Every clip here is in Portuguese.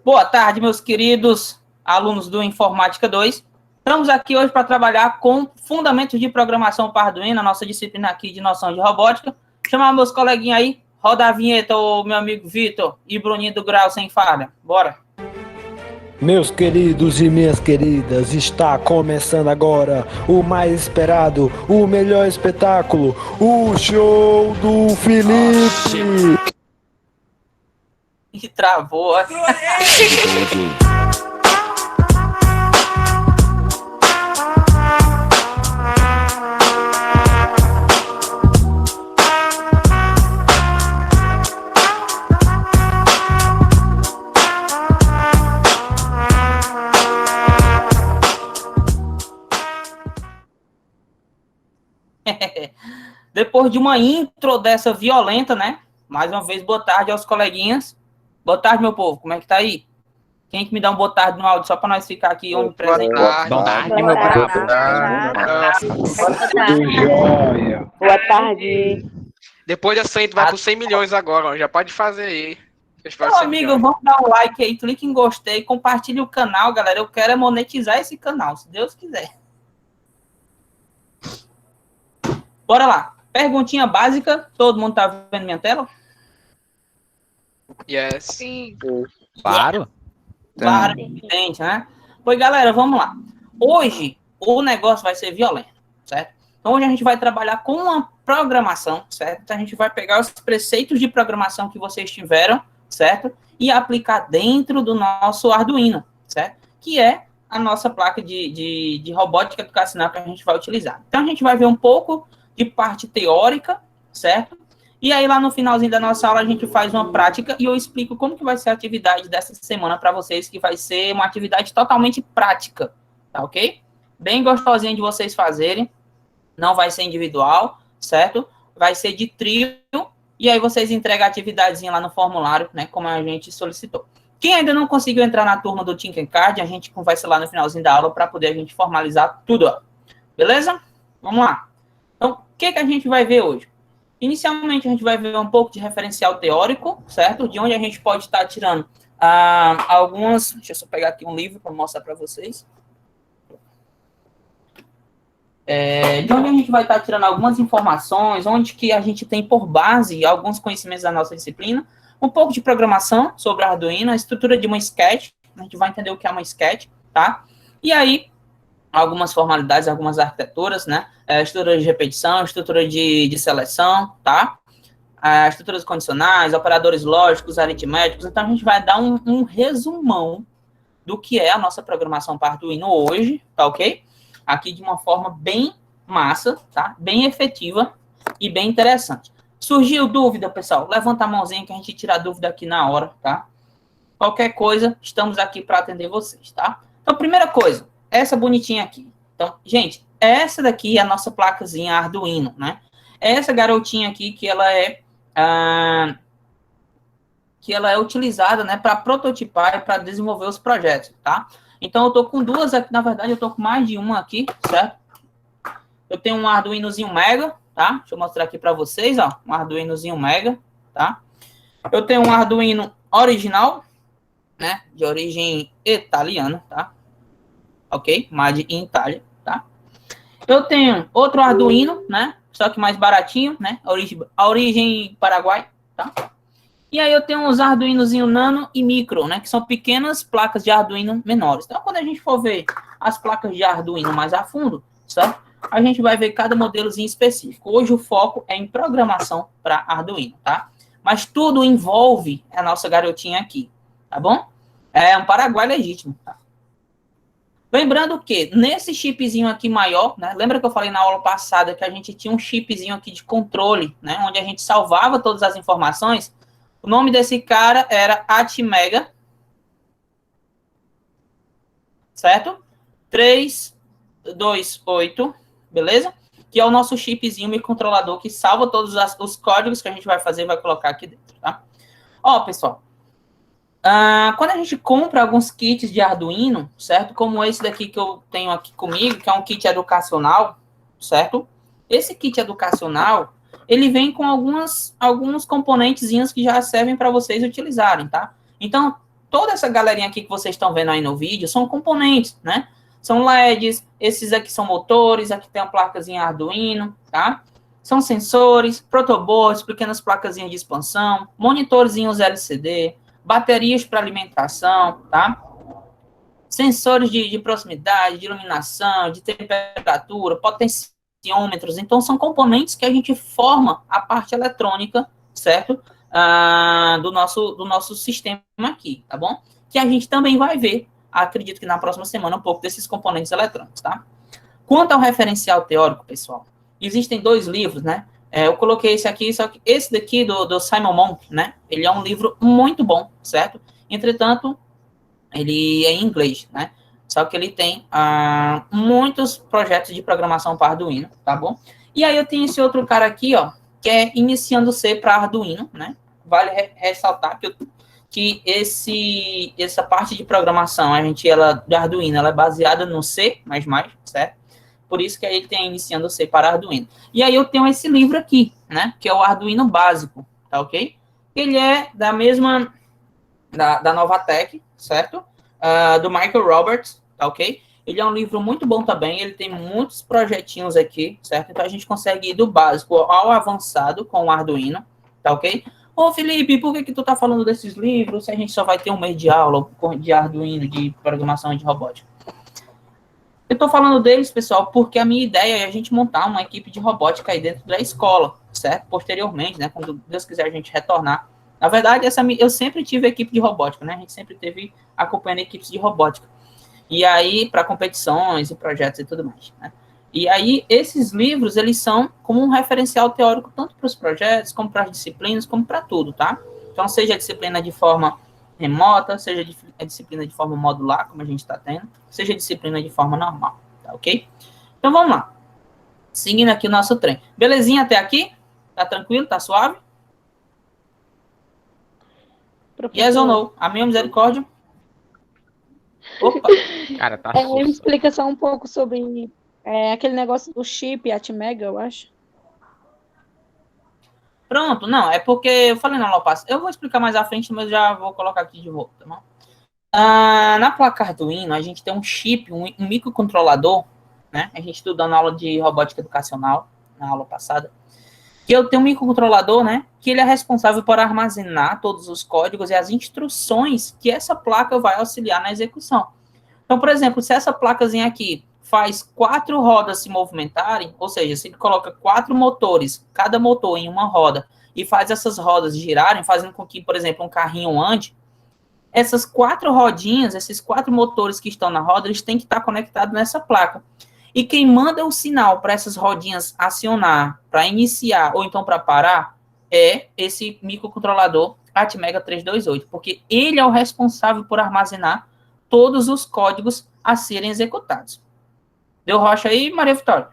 Boa tarde, meus queridos alunos do Informática 2. Estamos aqui hoje para trabalhar com fundamentos de programação para Arduino, a nossa disciplina aqui de noção de robótica. Chamar meus coleguinhas aí, roda a vinheta, o meu amigo Vitor e Bruninho do Grau Sem Falha. Bora! Meus queridos e minhas queridas, está começando agora o mais esperado, o melhor espetáculo, o show do Felipe! E travou. Depois de uma intro dessa violenta, né? Mais uma vez, boa tarde aos coleguinhas. Boa tarde, meu povo. Como é que tá aí? Quem que me dá um boa tarde no áudio, só para nós ficar aqui onipresente? Boa tarde, meu bravo. Boa tarde. Depois dessa aí, tu vai por 100 milhões agora, ó. Já pode fazer aí. Meu amigo, vamos dar um like aí, clique em gostei, compartilhe o canal, galera. Eu quero monetizar esse canal, se Deus quiser. Bora lá. Perguntinha básica. Todo mundo tá vendo minha tela? Yes. Sim. Claro. Claro, evidente, né? Pois, galera, vamos lá. Hoje, o negócio vai ser violento, certo? Então, hoje a gente vai trabalhar com uma programação, certo? Então, a gente vai pegar os preceitos de programação que vocês tiveram, certo? E aplicar dentro do nosso Arduino, certo? Que é a nossa placa de robótica educacional que a gente vai utilizar. Então, a gente vai ver um pouco de parte teórica, certo? E aí, lá no finalzinho da nossa aula, a gente faz uma prática e eu explico como que vai ser a atividade dessa semana para vocês, que vai ser uma atividade totalmente prática, tá ok? Bem gostosinha de vocês fazerem, não vai ser individual, certo? Vai ser de trio, e aí vocês entregam a atividadezinha lá no formulário, né, como a gente solicitou. Quem ainda não conseguiu entrar na turma do Tinkercad, a gente conversa lá no finalzinho da aula para poder a gente formalizar tudo, ó. Beleza? Vamos lá. Então, o que a gente vai ver hoje? Inicialmente, a gente vai ver um pouco de referencial teórico, certo? De onde a gente pode estar tirando algumas... Deixa eu só pegar aqui um livro para mostrar para vocês. De onde a gente vai estar tirando algumas informações, onde que a gente tem por base alguns conhecimentos da nossa disciplina, um pouco de programação sobre Arduino, a estrutura de uma sketch, a gente vai entender o que é uma sketch, tá? E aí, algumas formalidades, algumas arquiteturas, né? Estrutura de repetição, estrutura de seleção, tá? Estruturas condicionais, operadores lógicos, aritméticos. Então, a gente vai dar um resumão do que é a nossa programação para Arduino hoje, tá ok? Aqui de uma forma bem massa, tá? Bem efetiva e bem interessante. Surgiu dúvida, pessoal? Levanta a mãozinha que a gente tira a dúvida aqui na hora, tá? Qualquer coisa, estamos aqui para atender vocês, tá? Então, primeira coisa, essa bonitinha aqui. Então, gente, essa daqui é a nossa placazinha Arduino, né? Essa garotinha aqui que ela é utilizada, né, para prototipar e para desenvolver os projetos, tá? Então, eu tô com duas aqui, na verdade, eu tô com mais de uma aqui, certo? Eu tenho um Arduinozinho Mega, tá? Deixa eu mostrar aqui para vocês, ó, um Arduinozinho Mega, tá? Eu tenho um Arduino original, né, de origem italiana, tá? Ok? Made in Italia, tá? Eu tenho outro Arduino, né? Só que mais baratinho, né? A origem Paraguai, tá? E aí eu tenho uns Arduinozinho Nano e Micro, né? Que são pequenas placas de Arduino menores. Então, quando a gente for ver as placas de Arduino mais a fundo, certo? A gente vai ver cada modelozinho específico. Hoje o foco é em programação para Arduino, tá? Mas tudo envolve a nossa garotinha aqui, tá bom? É um Paraguai legítimo, tá? Lembrando que nesse chipzinho aqui maior, né? Lembra que eu falei na aula passada que a gente tinha um chipzinho aqui de controle, né? Onde a gente salvava todas as informações. O nome desse cara era Atmega, certo? 328, beleza? Que é o nosso chipzinho microcontrolador que salva todos os códigos que a gente vai fazer e vai colocar aqui dentro, tá? Ó, pessoal, quando a gente compra alguns kits de Arduino, certo? Como esse daqui que eu tenho aqui comigo, que é um kit educacional, certo? Esse kit educacional, ele vem com alguns componentezinhos que já servem para vocês utilizarem, tá? Então, toda essa galerinha aqui que vocês estão vendo aí no vídeo são componentes, né? São LEDs, esses aqui são motores, aqui tem uma placazinha Arduino, tá? São sensores, protoboards, pequenas placazinhas de expansão, monitorzinhos LCD, baterias para alimentação, tá? Sensores de proximidade, de iluminação, de temperatura, potenciômetros. Então, são componentes que a gente forma a parte eletrônica, certo? Do nosso sistema aqui, tá bom? Que a gente também vai ver, acredito que na próxima semana, um pouco desses componentes eletrônicos, tá? Quanto ao referencial teórico, pessoal, existem 2 livros, né? Eu coloquei esse aqui, só que esse daqui do Simon Monk, né? Ele é um livro muito bom, certo? Entretanto, ele é em inglês, né? Só que ele tem muitos projetos de programação para Arduino, tá bom? E aí eu tenho esse outro cara aqui, ó, que é Iniciando C para Arduino, né? Vale ressaltar que essa parte de programação, de Arduino, ela é baseada no C++, certo? Por isso que aí ele tem Iniciando C para Arduino. E aí eu tenho esse livro aqui, né? Que é o Arduino Básico, tá ok? Ele é da mesma, da Novatec, certo? Do Michael Roberts, tá ok? Ele é um livro muito bom também, ele tem muitos projetinhos aqui, certo? Então a gente consegue ir do básico ao avançado com o Arduino, tá ok? Ô Felipe, por que tu tá falando desses livros se a gente só vai ter um mês de aula de Arduino, de programação e de robótica? Eu tô falando deles, pessoal, porque a minha ideia é a gente montar uma equipe de robótica aí dentro da escola, certo? Posteriormente, né? Quando Deus quiser a gente retornar. Na verdade, eu sempre tive equipe de robótica, né? A gente sempre teve acompanhando equipes de robótica. E aí, para competições e projetos e tudo mais, né? E aí, esses livros, eles são como um referencial teórico tanto para os projetos, como para as disciplinas, como para tudo, tá? Então, seja a disciplina de forma remota, seja a disciplina de forma modular, como a gente está tendo, seja a disciplina de forma normal, tá ok? Então, vamos lá. Seguindo aqui o nosso trem. Belezinha até aqui? Tá tranquilo? Tá suave? Professor. Yes ou no? A minha misericórdia? Opa! Cara, tá Me explica só um pouco sobre aquele negócio do chip, Atmega, eu acho. Pronto, não, é porque eu falei na aula passada. Eu vou explicar mais à frente, mas já vou colocar aqui de volta, tá bom? Na placa Arduino, a gente tem um chip, um microcontrolador, né? A gente estudou na aula de robótica educacional, na aula passada, que eu tenho um microcontrolador, né? Que ele é responsável por armazenar todos os códigos e as instruções que essa placa vai auxiliar na execução. Então, por exemplo, se essa placazinha aqui faz 4 rodas se movimentarem, ou seja, se ele coloca 4 motores, cada motor em uma roda, e faz essas rodas girarem, fazendo com que, por exemplo, um carrinho ande, essas 4 rodinhas, esses 4 motores que estão na roda, eles têm que estar conectados nessa placa. E quem manda o sinal para essas rodinhas acionar, para iniciar ou então para parar, é esse microcontrolador Atmega 328, porque ele é o responsável por armazenar todos os códigos a serem executados. Deu rocha aí, Maria Vitória?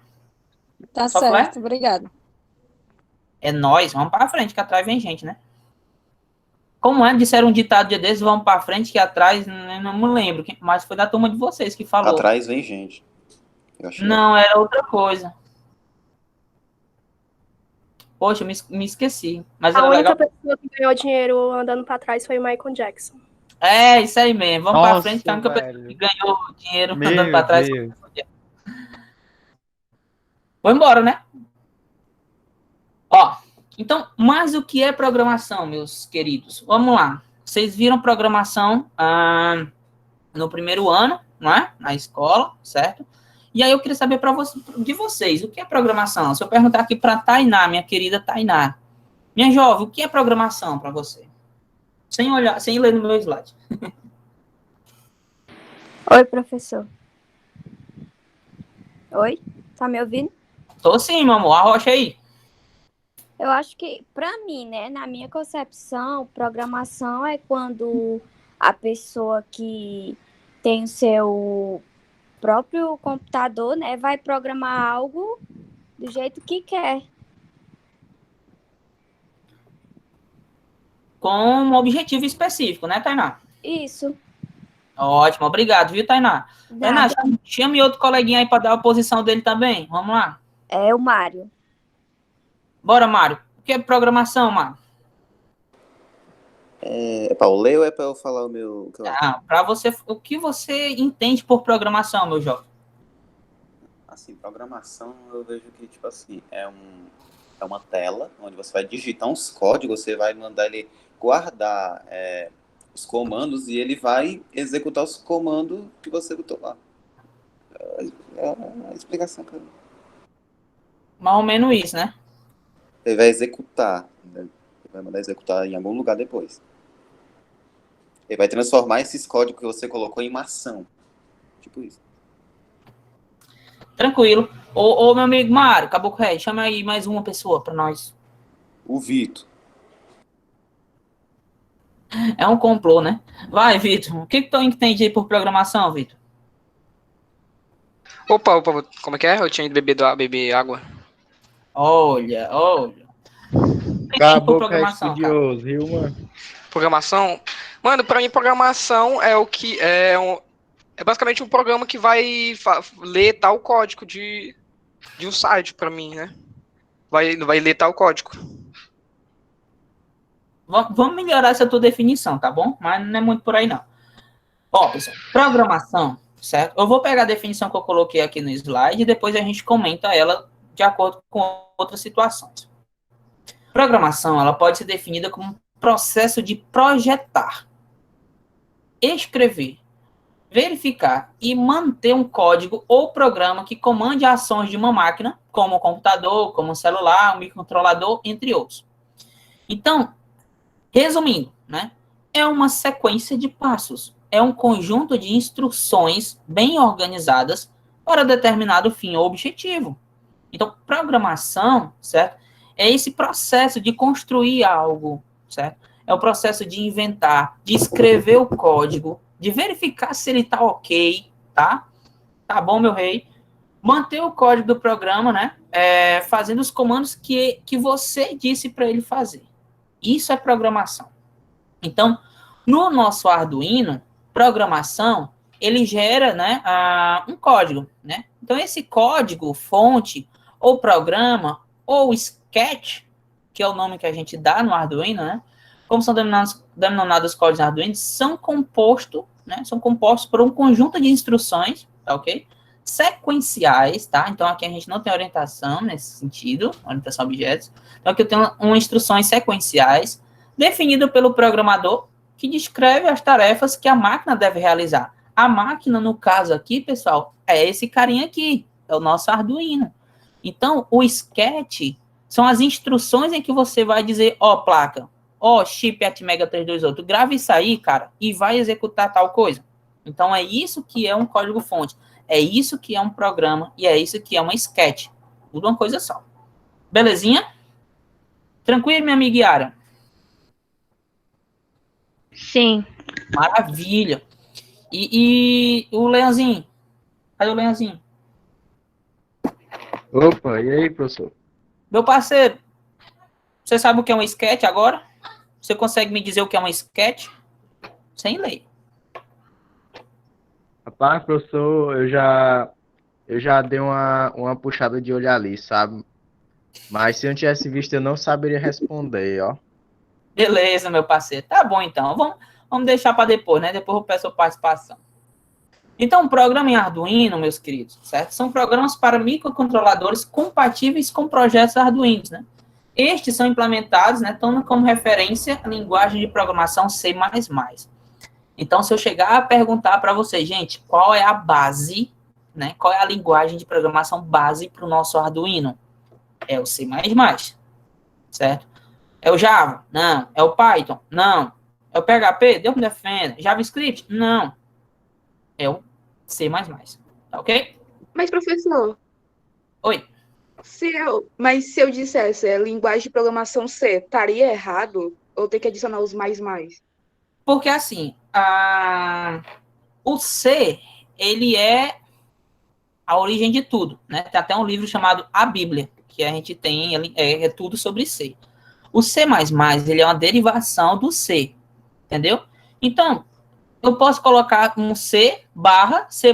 Tá Só certo, flare? obrigada. É nóis, vamos para frente, que atrás vem gente, né? Como é? Disseram um ditado dia desses, vamos para frente, que atrás, não me lembro, mas foi da turma de vocês que falou. Atrás vem gente. Eu acho não, era outra coisa. Poxa, me esqueci. Mas A era única legal. pessoa que ganhou dinheiro andando pra trás foi o Michael Jackson. É, isso aí mesmo. Vamos Nossa, pra frente, que a única pessoa que ganhou dinheiro Meu andando pra trás. Deus. Vou embora, né? Ó, então, mas o que é programação, meus queridos? Vamos lá. Vocês viram programação no primeiro ano, não é? Na escola, certo? E aí eu queria saber de vocês, o que é programação? Se eu perguntar aqui para Tainá, minha querida Tainá, minha jovem, o que é programação para você? Sem olhar, sem ler no meu slide. Oi, professor. Oi, tá me ouvindo? Tô sim, meu amor, arrocha aí. Eu acho que, para mim, né, na minha concepção, programação é quando a pessoa que tem o seu próprio computador, né, vai programar algo do jeito que quer. Com um objetivo específico, né, Tainá? Isso. Ótimo, obrigado, viu, Tainá? Nada. Tainá, chame outro coleguinha aí para dar a posição dele também. Vamos lá. É o Mário. Bora, Mário. O que é programação, Mário? É pra eu ler ou é pra eu falar o meu... o que eu acho? Para você, o que você entende por programação, meu jovem? Assim, programação, eu vejo que, tipo assim, é uma tela onde você vai digitar uns códigos, você vai mandar ele guardar os comandos e ele vai executar os comandos que você botou lá. É a explicação que Mais ou menos isso, né? ele vai executar, né? Ele vai mandar executar em algum lugar depois. Ele vai transformar esses códigos que você colocou em uma ação. Tipo isso. Tranquilo. Ô, meu amigo Mário, Caboclo Red, chama aí mais uma pessoa para nós. O Vitor. É um complô, né? Vai, Vitor. O que tu entende aí por programação, Vitor? Opa, como é que é? Eu tinha ido beber água. Olha. O que entende por Caboclo é programação, cara? estudioso, viu, mano? Programação? Mano, pra mim, programação é o que é basicamente um programa que vai ler tal código de um site pra mim, né? Vai ler tal código. Vamos melhorar essa tua definição, tá bom? Mas não é muito por aí, não. Ó, pessoal, programação, certo? Eu vou pegar a definição que eu coloquei aqui no slide e depois a gente comenta ela de acordo com outras situações. Programação, ela pode ser definida como um processo de projetar, escrever, verificar e manter um código ou programa que comande ações de uma máquina, como um computador, como um celular, um microcontrolador, entre outros. Então, resumindo, né, é uma sequência de passos, é um conjunto de instruções bem organizadas para determinado fim ou objetivo. Então, programação, certo? É esse processo de construir algo, certo? É o processo de inventar, de escrever o código, de verificar se ele está ok, tá? Tá bom, meu rei? Manter o código do programa, né? Fazendo os comandos que você disse para ele fazer. Isso é programação. Então, no nosso Arduino, programação, ele gera, né, um código, né? Então, esse código, fonte, ou programa, ou sketch, que é o nome que a gente dá no Arduino, né? Como são denominados os códigos Arduino, são compostos, né? São compostos por um conjunto de instruções, tá ok? Sequenciais, tá? Então, aqui a gente não tem orientação nesse sentido, orientação a objetos. Então, aqui eu tenho instruções sequenciais, definido pelo programador, que descreve as tarefas que a máquina deve realizar. A máquina, no caso aqui, pessoal, é esse carinha aqui, é o nosso Arduino. Então, o sketch são as instruções em que você vai dizer, placa, chip Atmega 328, grava isso aí, cara, e vai executar tal coisa. Então, é isso que é um código-fonte, é isso que é um programa, e é isso que é uma sketch. Tudo uma coisa só. Belezinha? Tranquilo, minha amiga Yara? Sim. Maravilha. E o Leãozinho? Cadê o Leãozinho? Opa, e aí, professor? Meu parceiro, você sabe o que é um sketch agora? Você consegue me dizer o que é um sketch? Sem ler. Rapaz, professor, eu já dei uma puxada de olho ali, sabe? Mas se eu não tivesse visto, eu não saberia responder, ó. Beleza, meu parceiro. Tá bom, então. Vamos deixar para depois, né? Depois eu peço a participação. Então, o programa em Arduino, meus queridos, certo? São programas para microcontroladores compatíveis com projetos Arduino, né? Estes são implementados, né, tomando como referência a linguagem de programação C++. Então, se eu chegar a perguntar para vocês, gente, qual é a base, né? Qual é a linguagem de programação base para o nosso Arduino? É o C++, certo? É o Java? Não. É o Python? Não. É o PHP? Deus me defenda. JavaScript? Não. É o C++. Tá ok? Mas, professor, Oi. se eu dissesse linguagem de programação C, estaria errado? Ou tem que adicionar os mais? Porque, assim, o C, ele é a origem de tudo, né? Tem até um livro chamado A Bíblia, que a gente tem, é tudo sobre C. O C++, ele é uma derivação do C, entendeu? Então, eu posso colocar um C barra C++.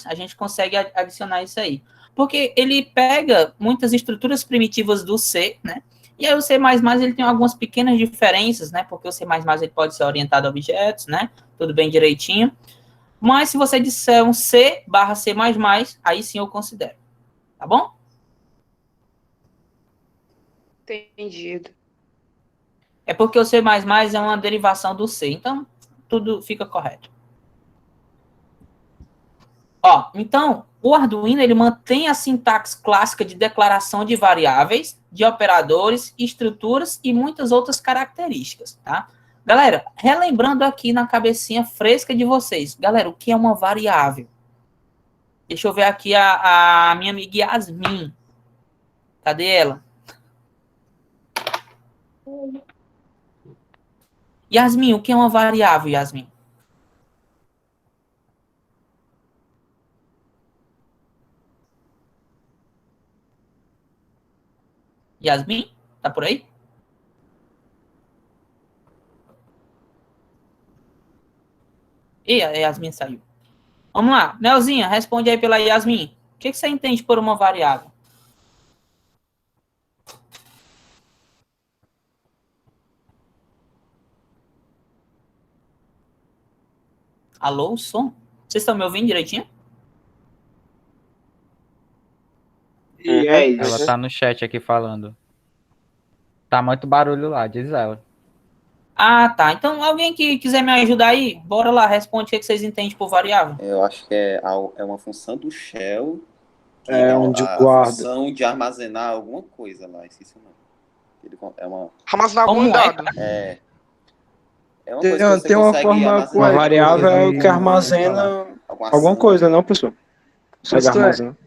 A gente consegue adicionar isso aí. Porque ele pega muitas estruturas primitivas do C, né? E aí o C++ ele tem algumas pequenas diferenças, né? Porque o C++ ele pode ser orientado a objetos, né? Tudo bem direitinho. Mas se você disser um C/C++, aí sim eu considero. Tá bom? Entendido. É porque o C++ é uma derivação do C. Então, tudo fica correto. Ó, então, o Arduino ele mantém a sintaxe clássica de declaração de variáveis, de operadores, estruturas e muitas outras características, tá? Galera, relembrando aqui na cabecinha fresca de vocês, galera, o que é uma variável? Deixa eu ver aqui a minha amiga Yasmin. Cadê ela? Yasmin, o que é uma variável, Yasmin? Yasmin, tá por aí? Ih, a Yasmin saiu. Vamos lá, Nelzinha, responde aí pela Yasmin. O que você entende por uma variável? Alô, som? Vocês estão me ouvindo direitinho? Ela tá no chat aqui falando. Tá muito barulho lá, diz ela. Ah, tá. Então, alguém que quiser me ajudar aí, bora lá, responde o que vocês entendem por variável. Eu acho que é uma função do shell, que onde a guarda. função de armazenar alguma coisa lá, esqueci o nome. É uma... Armazenar algum Como é, dado. cara? É uma coisa que você Tem uma consegue forma. armazenar Uma variável é o que alguma armazena alguma alguma ação. coisa, não, pessoal? Consegue Isto é. armazenar.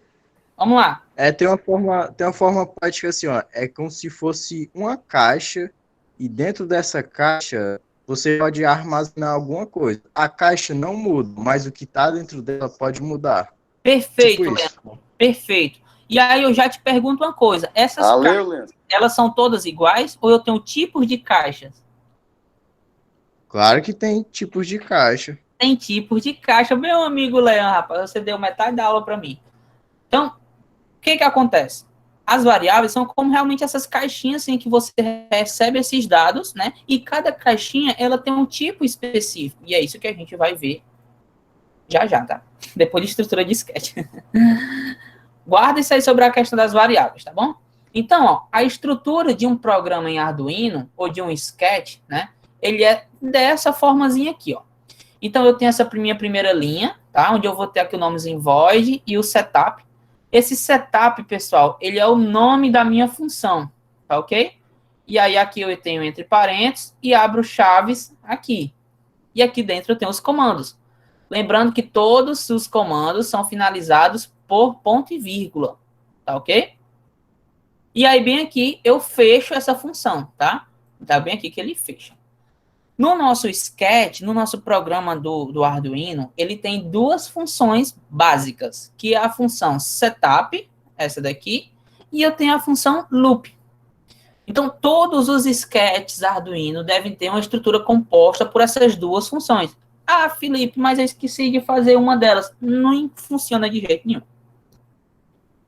Vamos lá. Tem uma forma prática assim, ó. É como se fosse uma caixa e dentro dessa caixa você pode armazenar alguma coisa. A caixa não muda, mas o que tá dentro dela pode mudar. Perfeito, Tipo isso. Leandro. Perfeito. E aí eu já te pergunto uma coisa. Essas caixas, Leandro. elas são todas iguais ou eu tenho tipos de caixas? Claro que tem tipos de caixa. Tem tipos de caixa. Meu amigo Leandro, rapaz, você deu metade da aula para mim. Então, o que acontece? As variáveis são como realmente essas caixinhas em que você recebe esses dados, né? E cada caixinha, ela tem um tipo específico. E é isso que a gente vai ver já, tá? Depois de estrutura de sketch. Guarda isso aí sobre a questão das variáveis, tá bom? Então, ó, a estrutura de um programa em Arduino, ou de um sketch, né? Ele é dessa formazinha aqui, ó. Então, eu tenho essa minha primeira linha, tá? Onde eu vou ter aqui o nomezinho void e o setup. Esse setup, pessoal, ele é o nome da minha função, tá ok? E aí aqui eu tenho entre parênteses e abro chaves aqui. E aqui dentro eu tenho os comandos. Lembrando que todos os comandos são finalizados por ponto e vírgula, tá ok? E aí bem aqui eu fecho essa função, tá? Tá bem aqui que ele fecha. No nosso sketch, no nosso programa do Arduino, ele tem duas funções básicas, que é a função setup, essa daqui, e eu tenho a função loop. Então, todos os sketches Arduino devem ter uma estrutura composta por essas duas funções. Ah, Felipe, mas eu esqueci de fazer uma delas. Não funciona de jeito nenhum.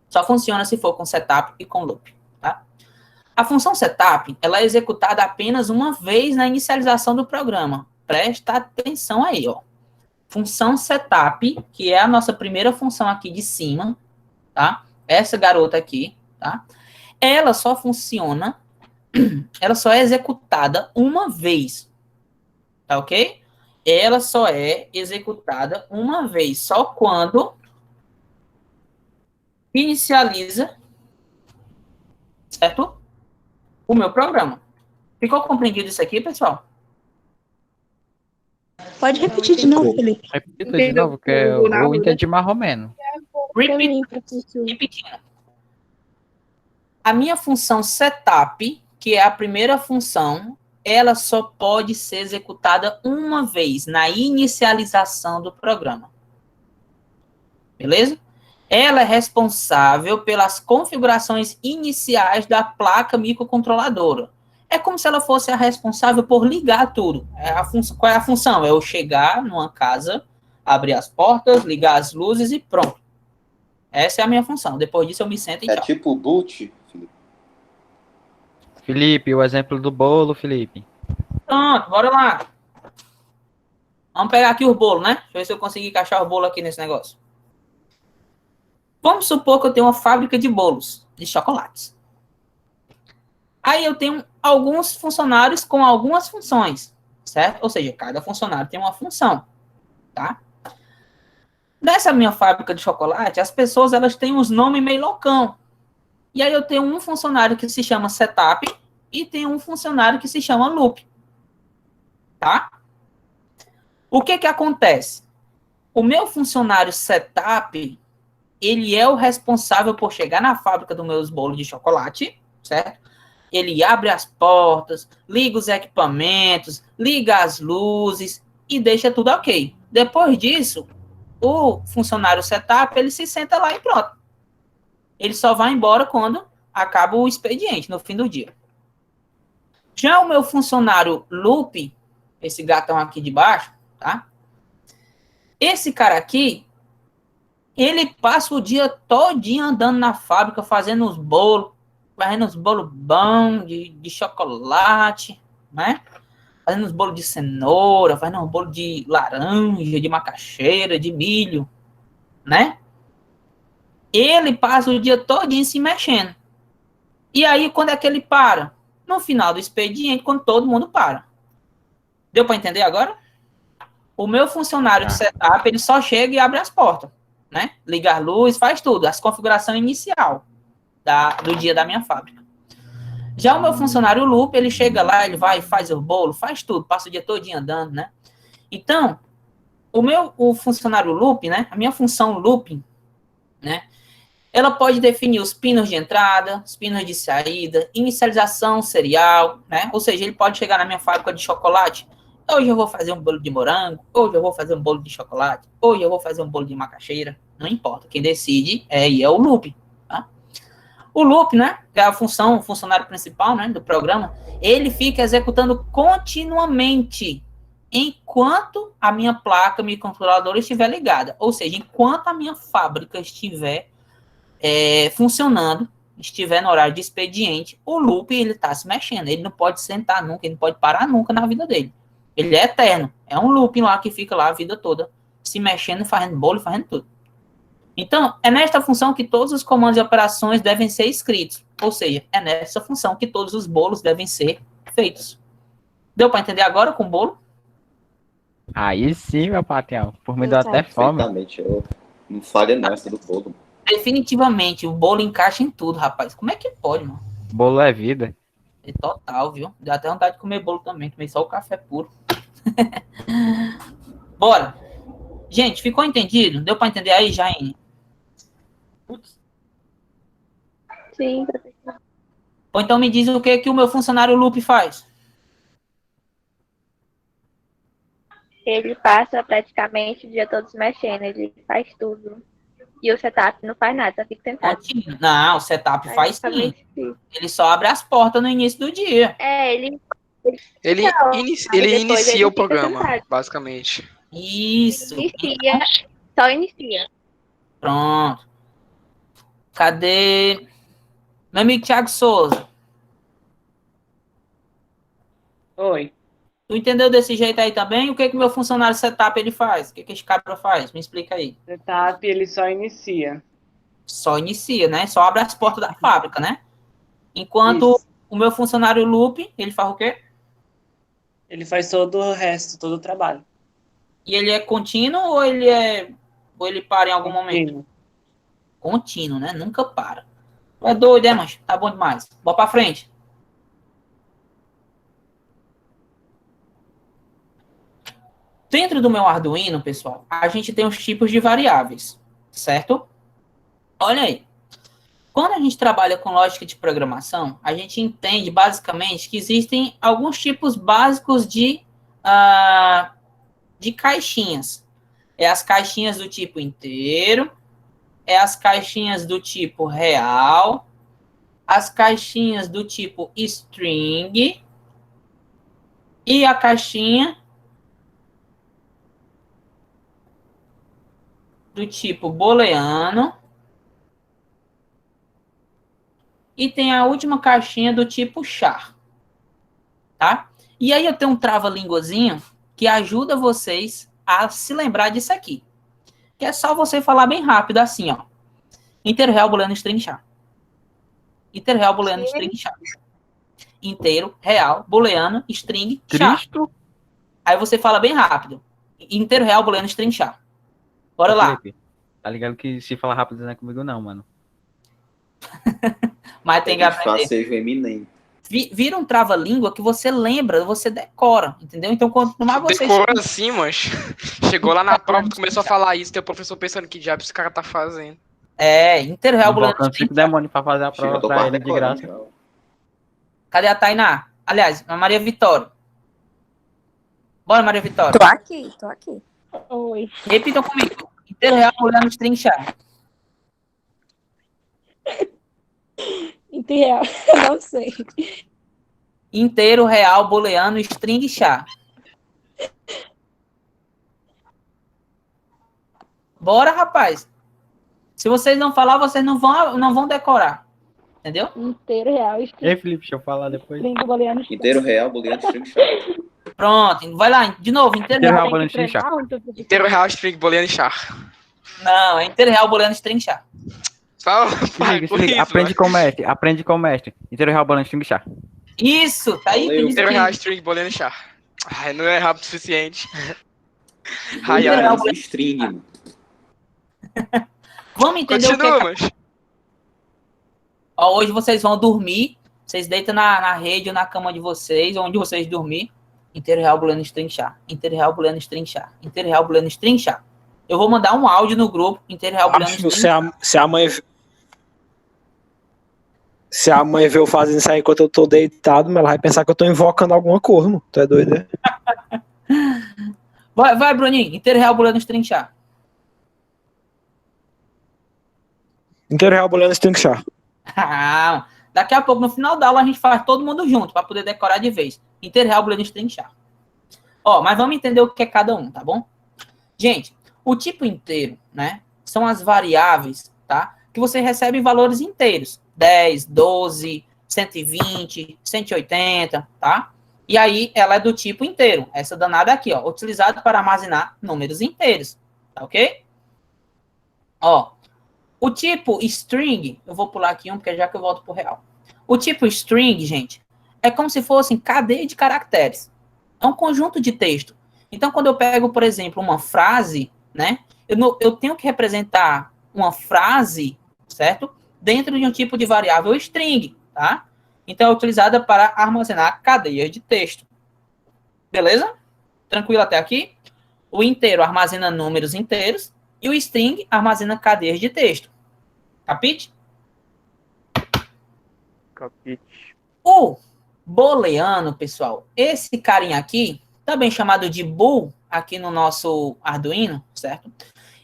Só funciona se for com setup e com loop, tá? A função setup, ela é executada apenas uma vez na inicialização do programa. Presta atenção aí, ó. Função setup, que é a nossa primeira função aqui de cima, tá? Essa garota aqui, tá? Ela só funciona, ela só é executada uma vez, tá ok? Ela só é executada uma vez, só quando inicializa, certo? O meu programa. Ficou compreendido isso aqui, pessoal? Pode repetir de novo, Felipe. Repita de novo, que eu entendi mais ou menos. Repetindo. A minha função setup, que é a primeira função, ela só pode ser executada uma vez na inicialização do programa. Beleza? Ela é responsável pelas configurações iniciais da placa microcontroladora. É como se ela fosse a responsável por ligar tudo. Qual é a função? É eu chegar numa casa, abrir as portas, ligar as luzes e pronto. Essa é a minha função. Depois disso eu me sento e tchau. É tipo boot, Felipe? Felipe, o exemplo do bolo, Felipe. Pronto, bora lá. Vamos pegar aqui o bolo, né? Deixa eu ver se eu consigo encaixar o bolo aqui nesse negócio. Vamos supor que eu tenho uma fábrica de bolos, de chocolates. Aí eu tenho alguns funcionários com algumas funções, certo? Ou seja, cada funcionário tem uma função, tá? Nessa minha fábrica de chocolate, as pessoas elas têm uns nomes meio loucão. E aí eu tenho um funcionário que se chama setup e tem um funcionário que se chama loop, tá? O que que acontece? O meu funcionário setup, ele é o responsável por chegar na fábrica dos meus bolos de chocolate, certo? Ele abre as portas, liga os equipamentos, liga as luzes e deixa tudo ok. Depois disso, o funcionário setup, ele se senta lá e pronto. Ele só vai embora quando acaba o expediente, no fim do dia. Já o meu funcionário loop, esse gatão aqui de baixo, tá? Esse cara aqui, ele passa o dia todinho andando na fábrica, fazendo os bolos bons de chocolate, né? Fazendo os bolos de cenoura, fazendo um bolo de laranja, de macaxeira, de milho, né? Ele passa o dia todinho se mexendo. E aí, quando é que ele para? No final do expediente, quando todo mundo para. Deu para entender agora? O meu funcionário de setup, ele só chega e abre as portas, né? Liga a luz, faz tudo, as configurações inicial do dia da minha fábrica. Já o meu funcionário loop, ele chega lá, ele vai, faz o bolo, faz tudo, passa o dia todinho andando, né? Então, o funcionário loop, né? A minha função looping, né? Ela pode definir os pinos de entrada, os pinos de saída, inicialização serial, né? Ou seja, ele pode chegar na minha fábrica de chocolate. Hoje eu vou fazer um bolo de morango, hoje eu vou fazer um bolo de chocolate, hoje eu vou fazer um bolo de macaxeira. Não importa. Quem decide é o loop. Tá? O loop, né? Que é a função, o funcionário principal, né, do programa, ele fica executando continuamente enquanto a minha placa microcontroladora estiver ligada. Ou seja, enquanto a minha fábrica estiver funcionando, estiver no horário de expediente, o loop ele está se mexendo, ele não pode sentar nunca, ele não pode parar nunca na vida dele. Ele é eterno, é um looping lá que fica lá a vida toda, se mexendo, fazendo bolo, fazendo tudo. Então, é nesta função que todos os comandos de operações devem ser escritos, ou seja, é nessa função que todos os bolos devem ser feitos. Deu para entender agora com o bolo? Aí sim, meu patrão, por me deu até fome. Perfeitamente, eu não falha nessa do bolo. Definitivamente, o bolo encaixa em tudo, rapaz. Como é que pode, mano? Bolo é vida. É total, viu? Dá até vontade de comer bolo também. Tomei só o café puro. Bora. Gente, ficou entendido? Deu para entender aí, Jaine? Sim, professor. Ou então me diz o que o meu funcionário loop faz. Ele passa praticamente o dia todo se mexendo, ele faz tudo. E o setup não faz nada, só fica sentado. Contínuo. Não, o setup faz sim. Basicamente isso. Ele só abre as portas no início do dia. Ele inicia o programa, sentado. basicamente. Isso. Inicia, só inicia. Pronto. Cadê? Meu amigo Thiago Souza. Oi. Tu entendeu desse jeito aí também? O que o meu funcionário setup ele faz? O que esse cabra faz? Me explica aí. Setup, ele só inicia. Só inicia, né? Só abre as portas da fábrica, né? Enquanto o meu funcionário loop, ele faz o quê? Ele faz todo o resto, todo o trabalho. E ele é contínuo ou ele para em algum momento? Contínuo, né? Nunca para. Tu é doido, mancho? Tá bom demais. Bora pra frente. Dentro do meu Arduino, pessoal, a gente tem os tipos de variáveis, certo? Olha aí. Quando a gente trabalha com lógica de programação, a gente entende basicamente que existem alguns tipos básicos de caixinhas. É as caixinhas do tipo inteiro, é as caixinhas do tipo real, as caixinhas do tipo string e a caixinha do tipo booleano e tem a última caixinha do tipo char, tá? E aí eu tenho um trava-línguazinho que ajuda vocês a se lembrar disso aqui. Que é só você falar bem rápido assim, ó. Inteiro, real, booleano, string, char. Inteiro, real, booleano, string, char. Inteiro, real, booleano, string, char. Cristo? Aí você fala bem rápido. Inteiro, real, booleano, string, char. Bora lá. Felipe, tá ligado que se falar rápido não é comigo não, mano. Mas tem que aprender. Facejo eminente. Vira um trava-língua que você lembra, você decora, entendeu? Então, quanto mais você... Decorou assim, mancho. Chegou lá na prova, tu começou a falar isso, teu professor pensando que diabo esse cara tá fazendo. Inteiro, real, booleano, Invocando 5 demônios pra fazer a prova pra ele de graça. Cadê a Tainá? Aliás, a Maria Vitória. Bora, Maria Vitória. Tô aqui. Oi. Repitam comigo. Inteiro, real, booleano, string, char. Integral, não sei. Inteiro, real, booleano, string, char. Bora, rapaz. Se vocês não falar, vocês não vão decorar. Entendeu? Inteiro, real, Ei, Felipe, deixa eu falar depois. string, booleano, Inteiro, real, booleano, string, char. Pronto, vai lá, de novo. Inteiro, real, booleano, string, char. Inteiro, real, string, booleano e char. Não, é inteiro, real, booleano, string, char. Só, Se liga, aprende com o mestre. Inteiro, real, booleano, string, char. Isso, tá aí. Inteiro, real, string, booleano e char. Ai, não é rápido o suficiente. Ai, ai, ai, string, mano. Vamos entender Continua, o que mancho. Ó, hoje vocês vão dormir, vocês deitam na rede ou na cama de vocês, onde vocês dormir. Inteiro, real, booleano, string, char. Inteiro, real, booleano, string, char. Inteiro, real, booleano, string, char. Eu vou mandar um áudio no grupo. Inteiro, real, booleano, string, char. Se a mãe vê eu fazendo isso aí enquanto eu tô deitado, ela vai pensar que eu tô invocando alguma coisa, mano. Tu é doido, né? Vai, Bruninho. Inteiro, real, booleano, string, char. Inteiro, real, booleano, string, char. Ah, daqui a pouco, no final da aula, a gente faz todo mundo junto, para poder decorar de vez. Inteiro, real, booleano, string, char. Ó, mas vamos entender o que é cada um, tá bom? Gente, o tipo inteiro, né, são as variáveis, tá, que você recebe valores inteiros. 10, 12, 120, 180, tá? E aí, ela é do tipo inteiro. Essa danada aqui, ó, utilizada para armazenar números inteiros, tá ok? Ó, o tipo string, eu vou pular aqui porque já que eu volto pro real. O tipo string, gente, é como se fosse cadeia de caracteres. É um conjunto de texto. Então, quando eu pego, por exemplo, uma frase, né, eu tenho que representar uma frase, certo? Dentro de um tipo de variável string, tá? Então, é utilizada para armazenar cadeias de texto. Beleza? Tranquilo até aqui? O inteiro armazena números inteiros e o string armazena cadeias de texto. Capite? Capite. O booleano, pessoal, esse carinha aqui, também chamado de bool, aqui no nosso Arduino, certo?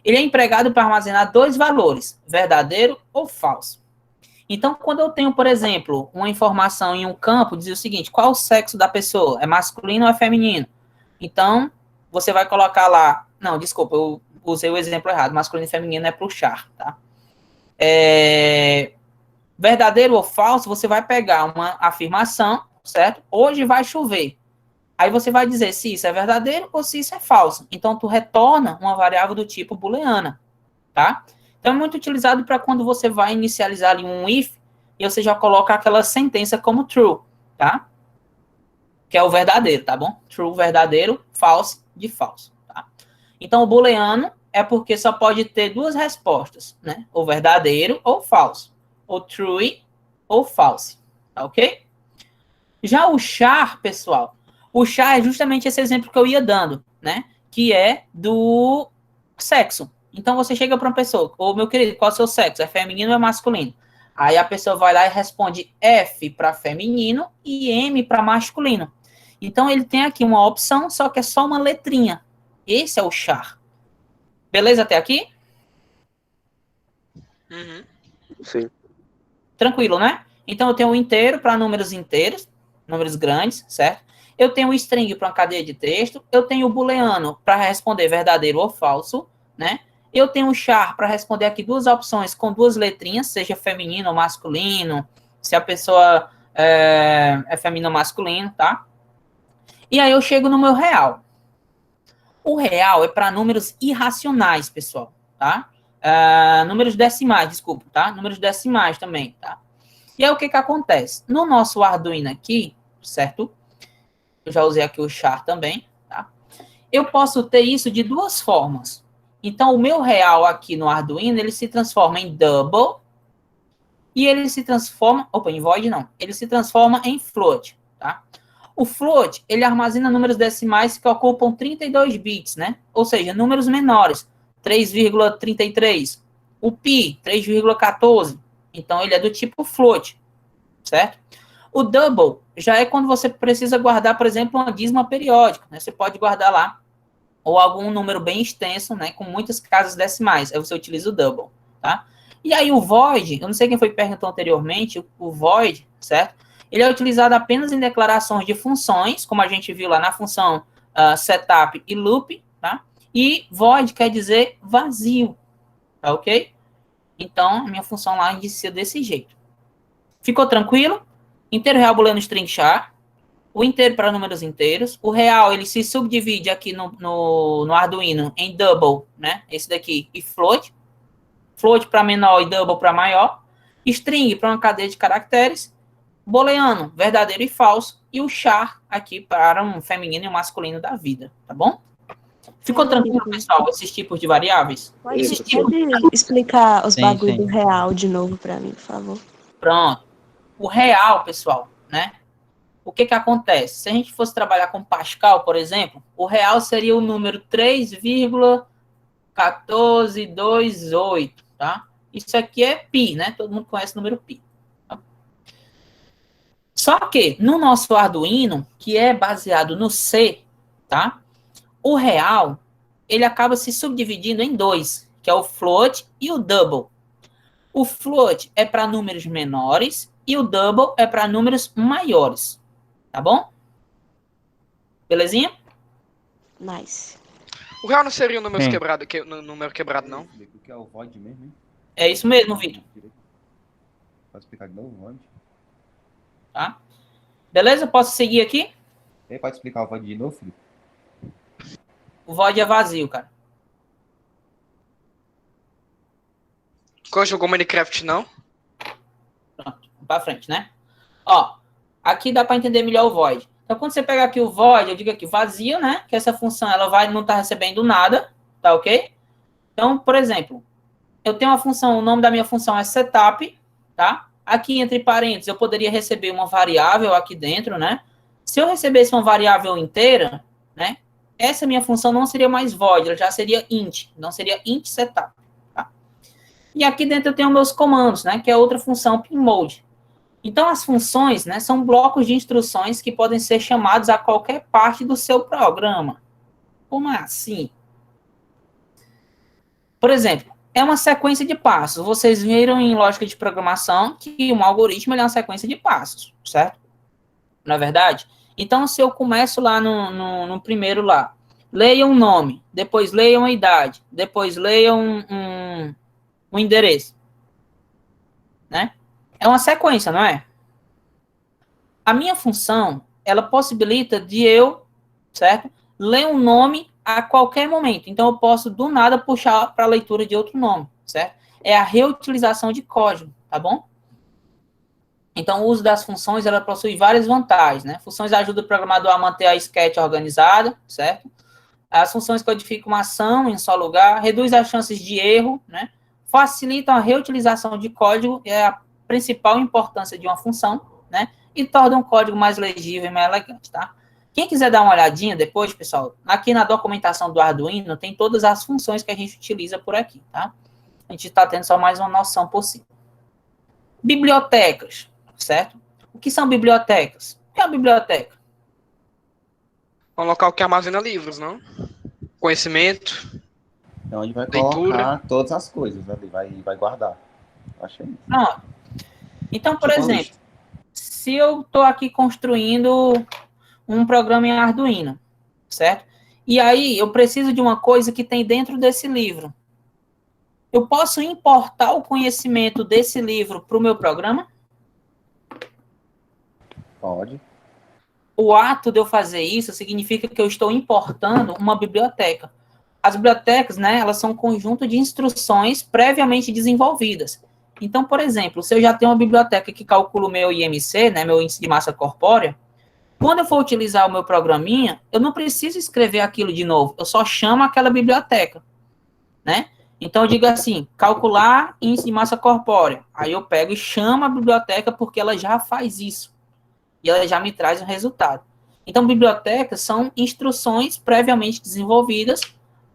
Ele é empregado para armazenar dois valores, verdadeiro ou falso. Então, quando eu tenho, por exemplo, uma informação em um campo, diz o seguinte, qual o sexo da pessoa? É masculino ou é feminino? Então, você vai colocar lá... Não, desculpa, eu usei o exemplo errado. Masculino e feminino é para o char, tá? Verdadeiro ou falso, você vai pegar uma afirmação, certo? Hoje vai chover. Aí você vai dizer se isso é verdadeiro ou se isso é falso. Então, tu retorna uma variável do tipo booleana, tá? Então, é muito utilizado para quando você vai inicializar ali um if e você já coloca aquela sentença como true, tá? Que é o verdadeiro, tá bom? True, verdadeiro, false, de falso, tá? Então, o booleano é porque só pode ter duas respostas, né? Ou verdadeiro ou falso. Ou true ou false, tá ok? Já o char, pessoal, o char é justamente esse exemplo que eu ia dando, né? Que é do sexo. Então, você chega para uma pessoa, ô, meu querido, qual é o seu sexo? É feminino ou é masculino? Aí a pessoa vai lá e responde F para feminino e M para masculino. Então, ele tem aqui uma opção, só que é só uma letrinha. Esse é o char. Beleza até aqui? Uhum. Sim. Tranquilo, né? Então, eu tenho o inteiro para números inteiros, números grandes, certo? Eu tenho o string para uma cadeia de texto. Eu tenho o booleano para responder verdadeiro ou falso, né? Eu tenho o char para responder aqui duas opções com duas letrinhas, seja feminino ou masculino, se a pessoa é feminino ou masculino, tá? E aí eu chego no meu real. O real é para números irracionais, pessoal, tá? Números decimais, desculpa, tá? Números decimais também, tá? E aí o que acontece? No nosso Arduino aqui, certo? Eu já usei aqui o char também, tá? Eu posso ter isso de duas formas. Então, o meu real aqui no Arduino, ele se transforma em double e ele se transforma... Opa, em void não. Ele se transforma em float, tá? O float, ele armazena números decimais que ocupam 32 bits, né? Ou seja, números menores, 3,33. O pi, 3,14. Então, ele é do tipo float, certo? O double já é quando você precisa guardar, por exemplo, uma dízima periódica, né? Você pode guardar lá, ou algum número bem extenso, né? Com muitas casas decimais. Aí você utiliza o double, tá? E aí o void, eu não sei quem foi que perguntou anteriormente, o void, certo? Ele é utilizado apenas em declarações de funções, como a gente viu lá na função setup e loop, tá? E void quer dizer vazio, tá ok? Então, a minha função lá inicia desse jeito. Ficou tranquilo? Inteiro real booleano string char, o inteiro para números inteiros, o real ele se subdivide aqui no Arduino em double, né? Esse daqui, e float. Float para menor e double para maior. String para uma cadeia de caracteres. Booleano, verdadeiro e falso. E o char aqui para um feminino e um masculino da vida, tá bom? Ficou tranquilo, pessoal, esses tipos de variáveis? Pode explicar os bagulhos do real de novo para mim, por favor. Pronto. O real, pessoal, né? O que acontece? Se a gente fosse trabalhar com Pascal, por exemplo, o real seria o número 3,1428, tá? Isso aqui é pi, né? Todo mundo conhece o número pi. Tá? Só que no nosso Arduino, que é baseado no C, tá? O real, ele acaba se subdividindo em dois, que é o float e o double. O float é para números menores e o double é para números maiores. Tá bom? Belezinha? Nice. O real não seria um número quebrado, número quebrado, não? O que é o void mesmo, hein? É isso mesmo, Vitor. Pode explicar de novo, void? Tá? Beleza? Posso seguir aqui? Pode explicar o void de novo, Felipe? O void é vazio, cara. Qual jogou Minecraft, não? Pronto, vamos pra frente, né? Ó, aqui dá para entender melhor o void. Então, quando você pegar aqui o void, eu digo aqui vazio, né? Que essa função, ela não tá recebendo nada, tá ok? Então, por exemplo, eu tenho uma função, o nome da minha função é setup, tá? Aqui, entre parênteses, eu poderia receber uma variável aqui dentro, né? Se eu recebesse uma variável inteira, né? Essa minha função não seria mais void, ela já seria int, não seria int setup, tá? E aqui dentro eu tenho meus comandos, né? Que é outra função pinmode. Então, as funções, né, são blocos de instruções que podem ser chamados a qualquer parte do seu programa. Como assim? Por exemplo, é uma sequência de passos. Vocês viram em lógica de programação que um algoritmo é uma sequência de passos, certo? Não é verdade? Então, se eu começo lá no primeiro lá, leia um nome, depois leia uma idade, depois leia um endereço, né? É uma sequência, não é? A minha função, ela possibilita de eu, certo? Ler um nome a qualquer momento. Então, eu posso, do nada, puxar para a leitura de outro nome, certo? É a reutilização de código, tá bom? Então, o uso das funções, ela possui várias vantagens, né? Funções ajudam o programador a manter a sketch organizada, certo? As funções codificam uma ação em só lugar, reduz as chances de erro, né? Facilitam a reutilização de código, é a principal importância de uma função, né? E torna um código mais legível e mais elegante, tá? Quem quiser dar uma olhadinha depois, pessoal, aqui na documentação do Arduino tem todas as funções que a gente utiliza por aqui, tá? A gente está tendo só mais uma noção possível. Bibliotecas, certo? O que são bibliotecas? O que é uma biblioteca? É um local que armazena livros, não? Conhecimento. É onde vai leitura. Colocar todas as coisas ali, vai guardar. Achei isso. Pronto. Então, por exemplo, se eu estou aqui construindo um programa em Arduino, certo? E aí eu preciso de uma coisa que tem dentro desse livro. Eu posso importar o conhecimento desse livro para o meu programa? Pode. O ato de eu fazer isso significa que eu estou importando uma biblioteca. As bibliotecas, né, elas são um conjunto de instruções previamente desenvolvidas. Então, por exemplo, se eu já tenho uma biblioteca que calcula o meu IMC, né, meu índice de massa corpórea, quando eu for utilizar o meu programinha, eu não preciso escrever aquilo de novo, eu só chamo aquela biblioteca, né? Então, eu digo assim, calcular índice de massa corpórea. Aí eu pego e chamo a biblioteca porque ela já faz isso. E ela já me traz um resultado. Então, bibliotecas são instruções previamente desenvolvidas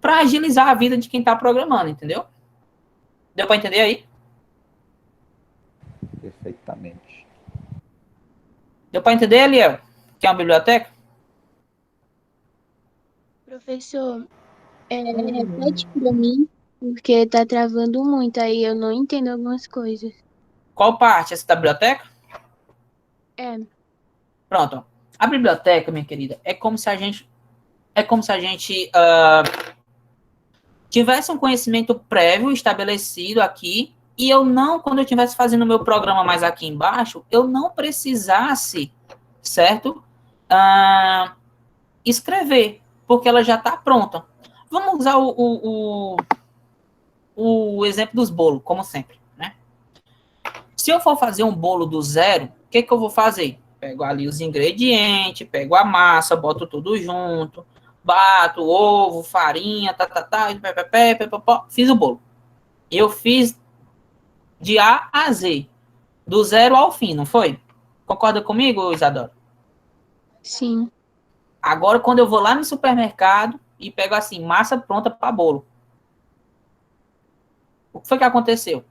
para agilizar a vida de quem está programando, entendeu? Deu para entender aí? Perfeitamente. Deu para entender, Eliel? Que é uma biblioteca? Professor, repete pra mim, porque tá travando muito, aí eu não entendo algumas coisas. Qual parte? Essa da biblioteca? É, Pronto. Ó. A biblioteca, minha querida, é como se a gente tivesse um conhecimento prévio estabelecido aqui e eu não, quando eu estivesse fazendo o meu programa mais aqui embaixo, eu não precisasse, certo? Escrever, porque ela já está pronta. Vamos usar o exemplo dos bolos, como sempre, né? Se eu for fazer um bolo do zero, o que eu vou fazer? Pego ali os ingredientes, pego a massa, boto tudo junto, bato ovo, farinha, fiz o bolo. Eu fiz de A a Z, do zero ao fim, não foi? Concorda comigo, Isadora? sim. Agora, quando eu vou lá no supermercado e pego assim, massa pronta para bolo. O que foi que aconteceu?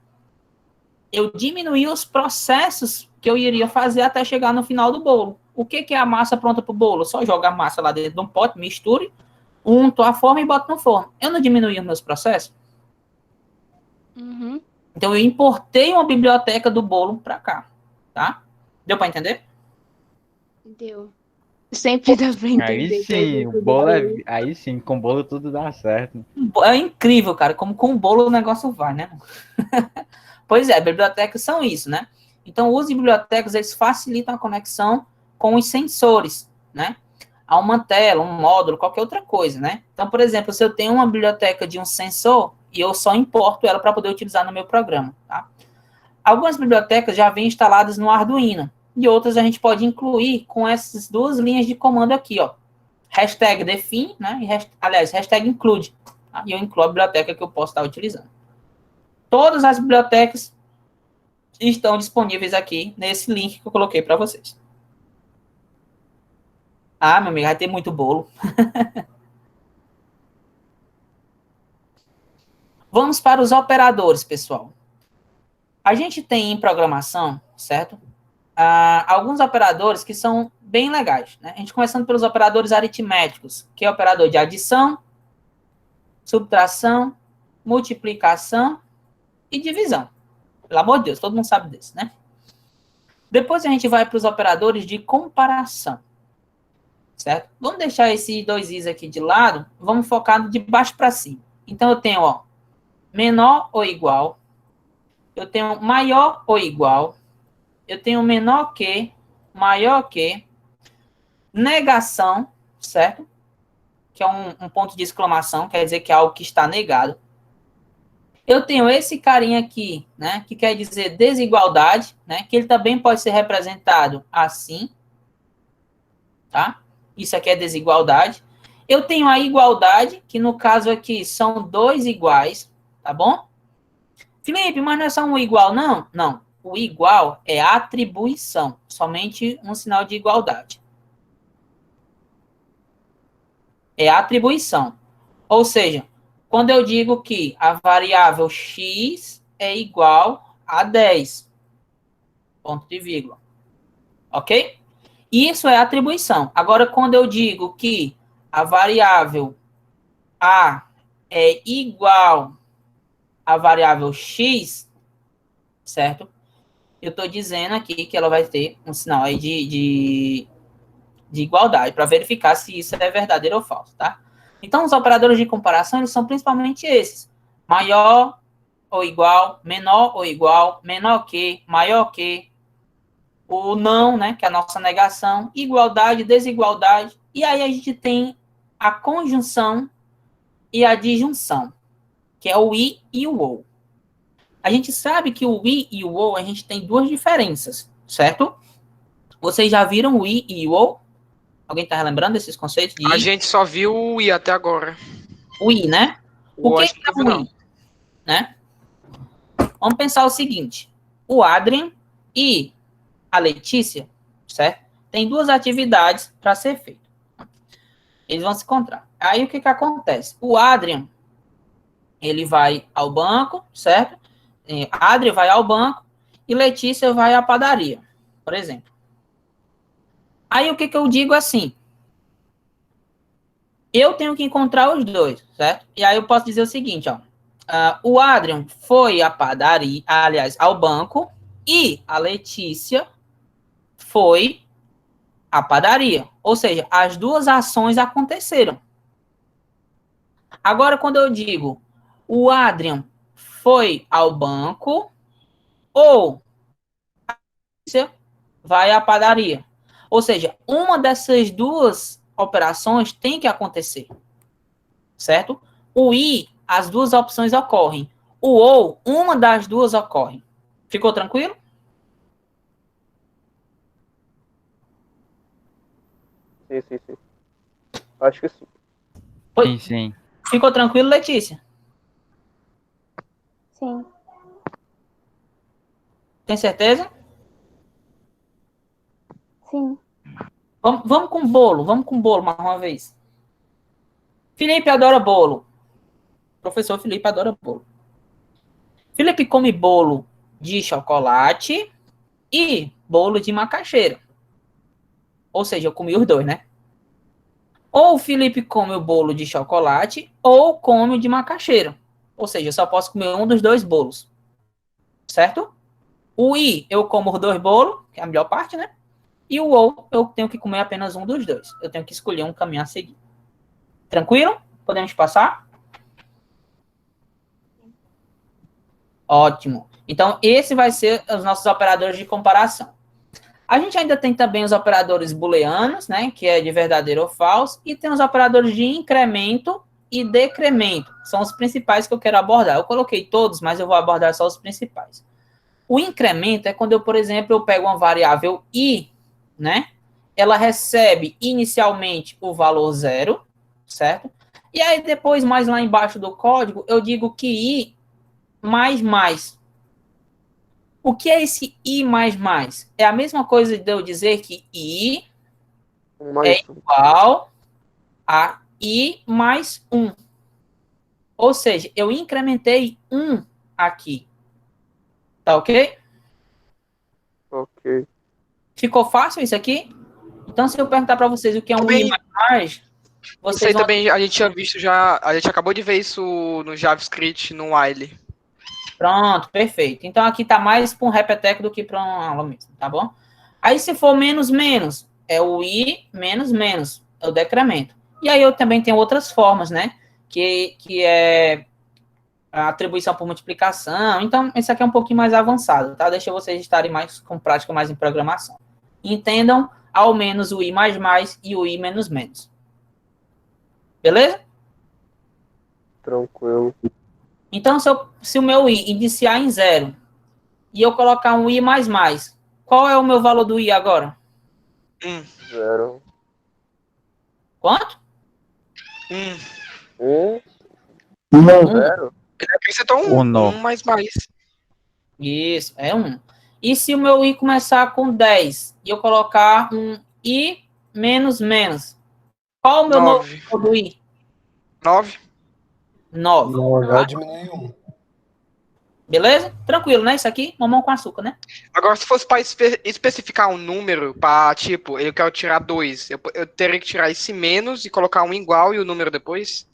Eu diminuí os processos que eu iria fazer até chegar no final do bolo. O que é a massa pronta para o bolo? Só joga a massa lá dentro de um pote, misture, unto a forma e boto no forno. Eu não diminuí os meus processos? Uhum. Então, eu importei uma biblioteca do bolo para cá, tá? Deu para entender? Deu. Sempre dá pra entender. Aí sim, o bolo aí sim, com bolo tudo dá certo. É incrível, cara, como com o bolo o negócio vai, né? Pois é, bibliotecas são isso, né? Então, os bibliotecas, eles facilitam a conexão com os sensores, né? A uma tela, um módulo, qualquer outra coisa, né? Então, por exemplo, se eu tenho uma biblioteca de um sensor e eu só importo ela para poder utilizar no meu programa, tá? Algumas bibliotecas já vêm instaladas no Arduino e outras a gente pode incluir com essas duas linhas de comando aqui, ó. Hashtag define, né? Aliás, hashtag include. Tá? E eu incluo a biblioteca que eu posso estar utilizando. Todas as bibliotecas estão disponíveis aqui nesse link que eu coloquei para vocês. Ah, meu amigo, vai ter muito bolo. Vamos para os operadores, pessoal. A gente tem em programação, certo? Alguns operadores que são bem legais, né? A gente começando pelos operadores aritméticos, que é o operador de adição, subtração, multiplicação e divisão. Pelo amor de Deus, todo mundo sabe desse, né? Depois a gente vai para os operadores de comparação, certo? Vamos deixar esses dois i's aqui de lado, vamos focar de baixo para cima. Então, eu tenho, ó, menor ou igual, eu tenho maior ou igual, eu tenho menor que, maior que, negação, certo? Que é um ponto de exclamação, quer dizer que é algo que está negado. Eu tenho esse carinha aqui, né, que quer dizer desigualdade, né, que ele também pode ser representado assim, tá? Isso aqui é desigualdade. Eu tenho a igualdade, que no caso aqui são dois iguais, tá bom? Felipe, mas não é só um igual, não? Não. O igual é atribuição, somente um sinal de igualdade. É atribuição. Ou seja, quando eu digo que a variável x é igual a 10, ponto de vírgula. Ok? Isso é atribuição. Agora, quando eu digo que a variável a é igual à variável x, certo? Eu estou dizendo aqui que ela vai ter um sinal aí de igualdade, para verificar se isso é verdadeiro ou falso, tá? Então, os operadores de comparação, eles são principalmente esses. Maior ou igual, menor ou igual, menor que, maior que, o não, né, que é a nossa negação, igualdade, desigualdade, e aí a gente tem a conjunção e a disjunção, que é o i e o ou. A gente sabe que o i e o ou, a gente tem duas diferenças, certo? Vocês já viram o i e o ou? Alguém está relembrando desses conceitos de A i? gente só viu o I até agora. O i, né? O O que acho que é não viu, o i? Né? Vamos pensar o seguinte. O Adrien e a Letícia, certo? Tem duas atividades para ser feito. Eles vão se encontrar. Aí o que acontece? O Adrien, ele vai ao banco, certo? Adrien vai ao banco e Letícia vai à padaria, por exemplo. Aí o que eu digo assim? Eu tenho que encontrar os dois, certo? E aí eu posso dizer o seguinte, ó. O Adrien foi à padaria, aliás, ao banco, e a Letícia foi à padaria. Ou seja, as duas ações aconteceram. Agora, quando eu digo o Adrien foi ao banco ou a Letícia vai à padaria. Ou seja, uma dessas duas operações tem que acontecer. Certo? O i, as duas opções ocorrem. O ou, uma das duas ocorre. Ficou tranquilo? Sim. Acho que sim. Sim, sim. Ficou tranquilo, Letícia? Sim. Tem certeza? Sim. Vamos com bolo mais uma vez. Felipe adora bolo. Professor Felipe adora bolo. Felipe come bolo de chocolate e bolo de macaxeira. Ou seja, eu comi os dois, né? Ou o Felipe come o bolo de chocolate ou come o de macaxeira. Ou seja, eu só posso comer um dos dois bolos. Certo? O i, eu como os dois bolos, que é a melhor parte, né? E o ou, eu tenho que comer apenas um dos dois. Eu tenho que escolher um caminho a seguir. Tranquilo? Podemos passar? Ótimo. Então, esse vai ser os nossos operadores de comparação. A gente ainda tem também os operadores booleanos, né, que é de verdadeiro ou falso, e tem os operadores de incremento e decremento. São os principais que eu quero abordar. Eu coloquei todos, mas eu vou abordar só os principais. O incremento é quando eu, por exemplo, eu pego uma variável i, né? Ela recebe inicialmente o valor 0, certo? E aí depois, mais lá embaixo do código, eu digo que i mais. O que é esse i mais? É a mesma coisa de eu dizer que i é igual a i mais 1. Ou seja, eu incrementei 1 aqui. Tá ok? Ok. Ficou fácil isso aqui? Então, se eu perguntar para vocês o que é um i mais, vocês Isso aí vão... também a gente tinha visto já, a gente acabou de ver isso no JavaScript, no while. Pronto, perfeito. Então, aqui tá mais para um repeteco do que para uma aula mesmo, tá bom? Aí, se for menos, é o i menos, é o decremento. E aí, eu também tenho outras formas, né? Que é a atribuição por multiplicação. Então, esse aqui é um pouquinho mais avançado, tá? Deixa vocês estarem mais com prática mais em programação. Entendam ao menos o i mais e o i menos. Beleza? Tranquilo. Então, se o meu i iniciar em 0 e eu colocar um i mais, qual é o meu valor do i agora? 0. Quanto? 1. 0. Ele acrescentou um mais. Isso, é 1. E se o meu i começar com 10 e eu colocar um i menos, qual é o meu novo valor do i? 9. 9. Não, já diminui 1. Beleza? Tranquilo, né? Isso aqui, mamão com açúcar, né? Agora, se fosse para especificar um número, para tipo, eu quero tirar 2, eu teria que tirar esse menos e colocar um igual e o número depois?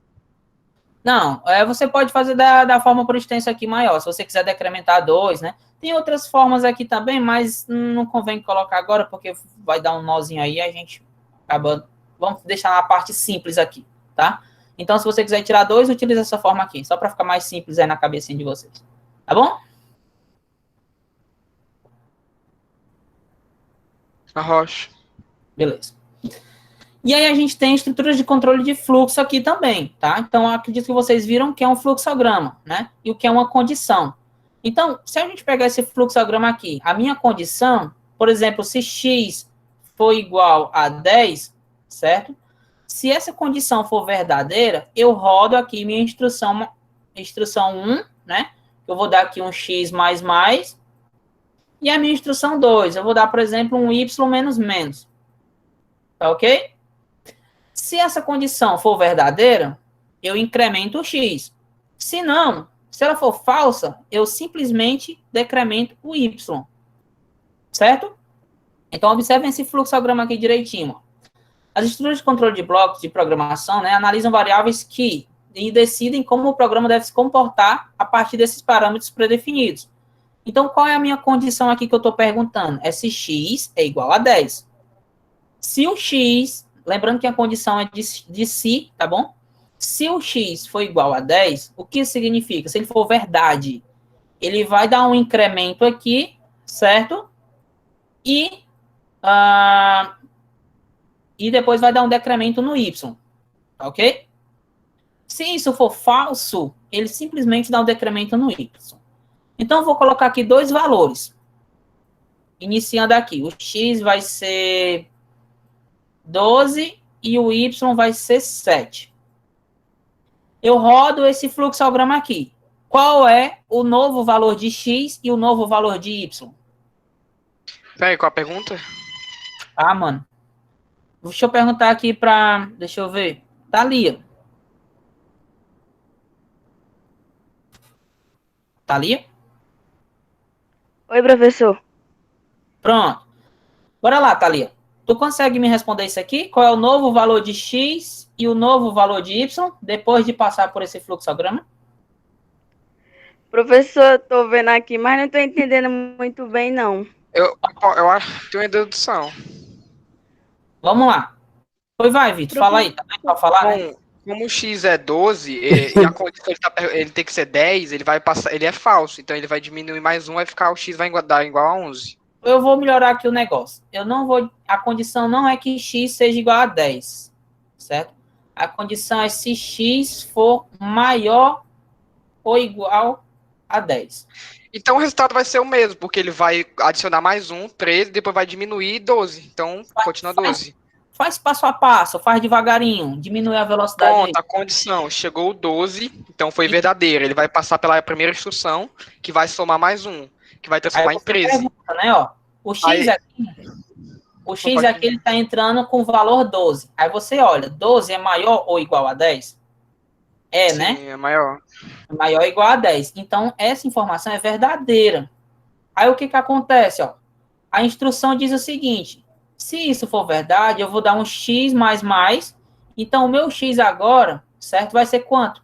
Não, você pode fazer da forma por extenso aqui maior, se você quiser decrementar 2, né? Tem outras formas aqui também, mas não convém colocar agora, porque vai dar um nozinho aí, a gente acaba... Vamos deixar na parte simples aqui, tá? Então, se você quiser tirar 2, utilize essa forma aqui, só para ficar mais simples aí na cabecinha de vocês. Tá bom? A rocha. Beleza. E aí a gente tem estruturas de controle de fluxo aqui também, tá? Então, eu acredito que vocês viram que é um fluxograma, né? E o que é uma condição. Então, se a gente pegar esse fluxograma aqui, a minha condição, por exemplo, se x for igual a 10, certo? Se essa condição for verdadeira, eu rodo aqui minha instrução 1, né? Eu vou dar aqui um x mais mais. E a minha instrução 2, eu vou dar, por exemplo, um y menos menos. Tá ok? Se essa condição for verdadeira, eu incremento o x. Se não, se ela for falsa, eu simplesmente decremento o y. Certo? Então, observem esse fluxograma aqui direitinho. As estruturas de controle de blocos de programação, né, analisam variáveis e decidem como o programa deve se comportar a partir desses parâmetros predefinidos. Então, qual é a minha condição aqui que eu estou perguntando? É se x é igual a 10. Se o x, lembrando que a condição é de se, tá bom? Se o x for igual a 10, o que isso significa? Se ele for verdade, ele vai dar um incremento aqui, certo? E depois vai dar um decremento no y, ok? Se isso for falso, ele simplesmente dá um decremento no y. Então, eu vou colocar aqui dois valores. Iniciando aqui, o x vai ser 12 e o y vai ser 7. Eu rodo esse fluxograma aqui. Qual é o novo valor de x e o novo valor de y? Peraí, qual a pergunta? Ah, mano. Deixa eu perguntar aqui para... Deixa eu ver. Thalia. Thalia? Oi, professor. Pronto. Bora lá, Thalia. Tu consegue me responder isso aqui? Qual é o novo valor de x e o novo valor de y, depois de passar por esse fluxograma? Professor, tô vendo aqui, mas não tô entendendo muito bem, não. Eu acho que tem uma dedução. Vamos lá. Pois vai, Vitor. Fala aí. Tá bem pra falar, né? Como o x é 12 e a condição ele tem que ser 10, ele vai passar, ele é falso. Então ele vai diminuir mais um, vai ficar o x vai dar igual a 11. Eu vou melhorar aqui o negócio. Eu não vou... A condição não é que x seja igual a 10, certo? A condição é se x for maior ou igual a 10. Então o resultado vai ser o mesmo, porque ele vai adicionar mais um, 13, depois vai diminuir 12. Então continua 12. Faz passo a passo, faz devagarinho, diminui a velocidade. Pronto, a condição, chegou o 12, então foi verdadeiro. Ele vai passar pela primeira instrução, que vai somar mais um, que vai transformar em 13. Pergunta, né, ó, o x aqui ele está entrando com o valor 12. Aí você olha, 12 é maior ou igual a 10? É, Sim, né? é maior. É maior ou igual a 10. Então, essa informação é verdadeira. Aí, o que que acontece, ó? A instrução diz o seguinte, se isso for verdade, eu vou dar um x mais mais. Então, o meu x agora, certo, vai ser quanto?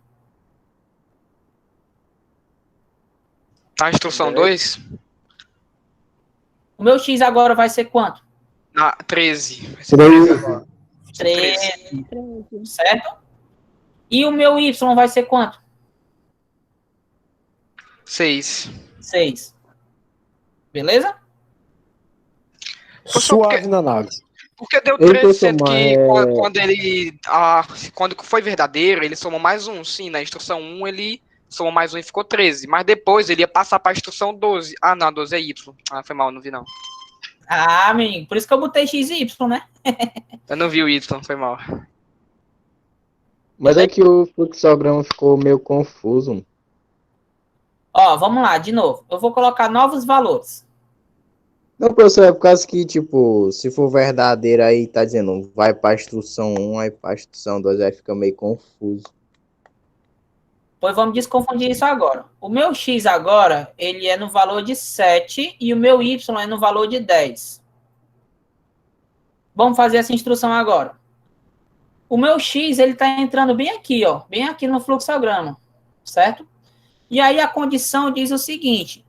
A instrução 2? O meu x agora vai ser quanto? 13. Vai ser 13 agora. 13. Certo? E o meu y vai ser quanto? 6. 6. Beleza? Suave na análise. Porque deu 13, sendo que quando ele... quando foi verdadeiro, ele somou mais um. Sim, na instrução 1 ele somou mais um e ficou 13. Mas depois ele ia passar para a instrução 12. Ah, não, 12 é Y. Ah, foi mal, não vi não. Ah, menino, por isso que eu botei x e y, né? Eu não vi o Y, foi mal. Mas é que o fluxograma ficou meio confuso. Ó, vamos lá, de novo. Eu vou colocar novos valores. Não, professor, é por causa que, tipo, se for verdadeiro aí, tá dizendo, vai pra instrução 1, aí pra instrução 2, aí fica meio confuso. Pois vamos desconfundir isso agora. O meu x agora, ele é no valor de 7 e o meu y é no valor de 10. Vamos fazer essa instrução agora. O meu x, ele está entrando bem aqui, ó, bem aqui no fluxograma, certo? E aí a condição diz o seguinte,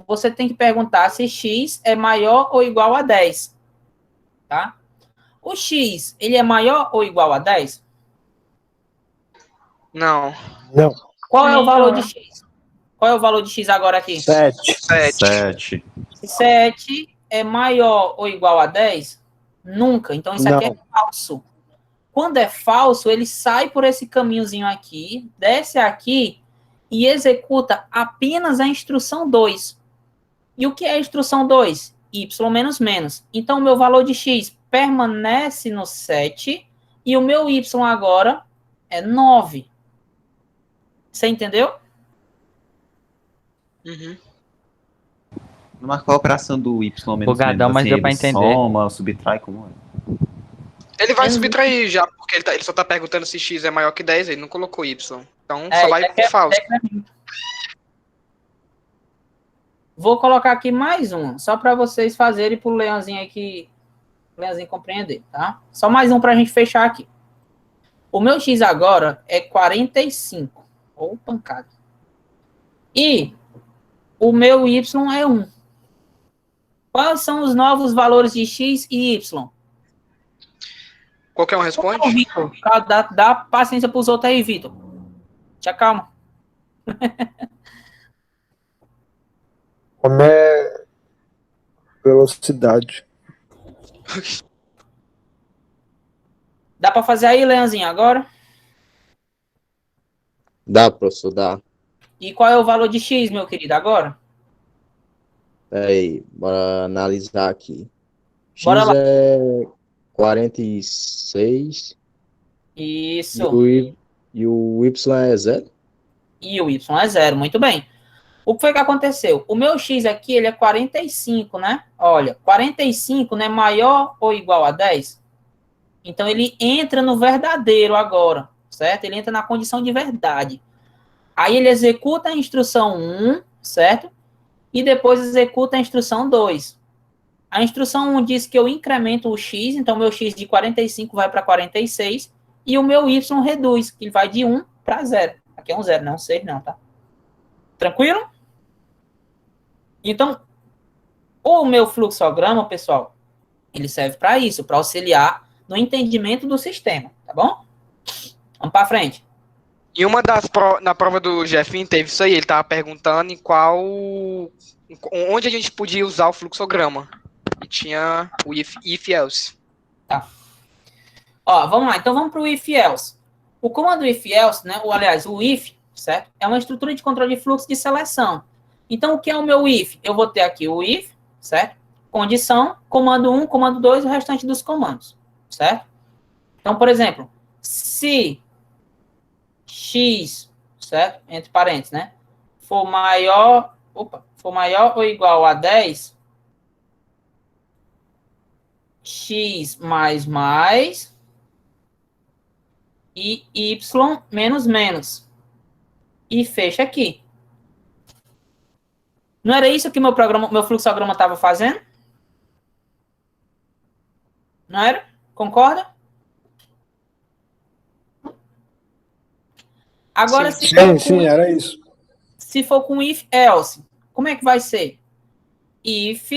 você tem que perguntar se x é maior ou igual a 10, tá? O x, ele é maior ou igual a 10? Não. Não. Qual é o valor de x? Qual é o valor de x agora aqui? 7. 7. 7 é maior ou igual a 10? Nunca. Então, isso aqui é falso. Quando é falso, ele sai por esse caminhozinho aqui, desce aqui e executa apenas a instrução 2. E o que é a instrução 2? Y menos menos. Então, o meu valor de x permanece no 7 e o meu y agora é 9. Você entendeu? Uhum. Não marcou a operação do y menos Bugadão, menos, mas assim, deu pra ele entender. soma, subtrai, como é? Ele vai subtrair já, porque ele só tá perguntando se x é maior que 10, ele não colocou y. Então só vai por falso. Vou colocar aqui mais uma, só para vocês fazerem pro Leãozinho aqui, o Leãozinho compreender, tá? Só mais um pra gente fechar aqui. O meu x agora é 45, ou pancada. E o meu y é 1. Quais são os novos valores de x e y? Qualquer um responde? Vitor, dá paciência pros outros aí, Vitor. Te acalma. Como é velocidade? Dá para fazer aí, Leãozinho, agora? Dá, professor, dá. E qual é o valor de x, meu querido, agora? Peraí, bora analisar aqui. Bora X lá. é 46 Isso. e o Y é 0? E o y é 0, muito bem. O que foi que aconteceu? O meu x aqui, ele é 45, né? Olha, 45 não é maior ou igual a 10? Então, ele entra no verdadeiro agora, certo? Ele entra na condição de verdade. Aí, ele executa a instrução 1, certo? E depois executa a instrução 2. A instrução 1 diz que eu incremento o x, então, meu x de 45 vai para 46, e o meu y reduz, que ele vai de 1 para 0. Aqui é um 0, não é um 6 não, tá? Tranquilo? Então, o meu fluxograma, pessoal, ele serve para isso, para auxiliar no entendimento do sistema, tá bom? Vamos para frente. E uma na prova do Jefinho teve isso aí, ele tava perguntando onde a gente podia usar o fluxograma. E tinha o if else. Tá. Ó, vamos lá, então vamos para o if else. O comando if else, né, aliás, o if, certo? É uma estrutura de controle de fluxo de seleção. Então, o que é o meu if? Eu vou ter aqui o if, certo? Condição, comando 1, comando 2 e o restante dos comandos, certo? Então, por exemplo, se x, certo? Entre parênteses, né? For maior ou igual a 10, x mais e y menos menos. E fecha aqui. Não era isso que meu fluxograma estava fazendo? Não era? Concorda? Agora, sim, era isso. Se for com if else, como é que vai ser? If,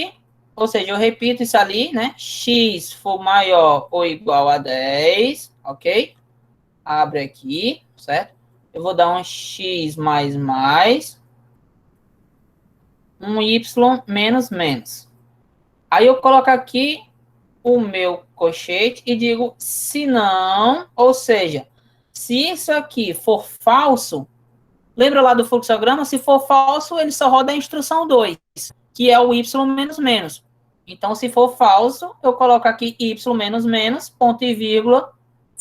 ou seja, eu repito isso ali, né? X for maior ou igual a 10, ok? Abre aqui, certo? Eu vou dar um x mais, um y menos menos. Aí eu coloco aqui o meu colchete e digo se não, ou seja, se isso aqui for falso, lembra lá do fluxograma? Se for falso, ele só roda a instrução 2, que é o y menos menos. Então, se for falso, eu coloco aqui y menos menos, ponto e vírgula,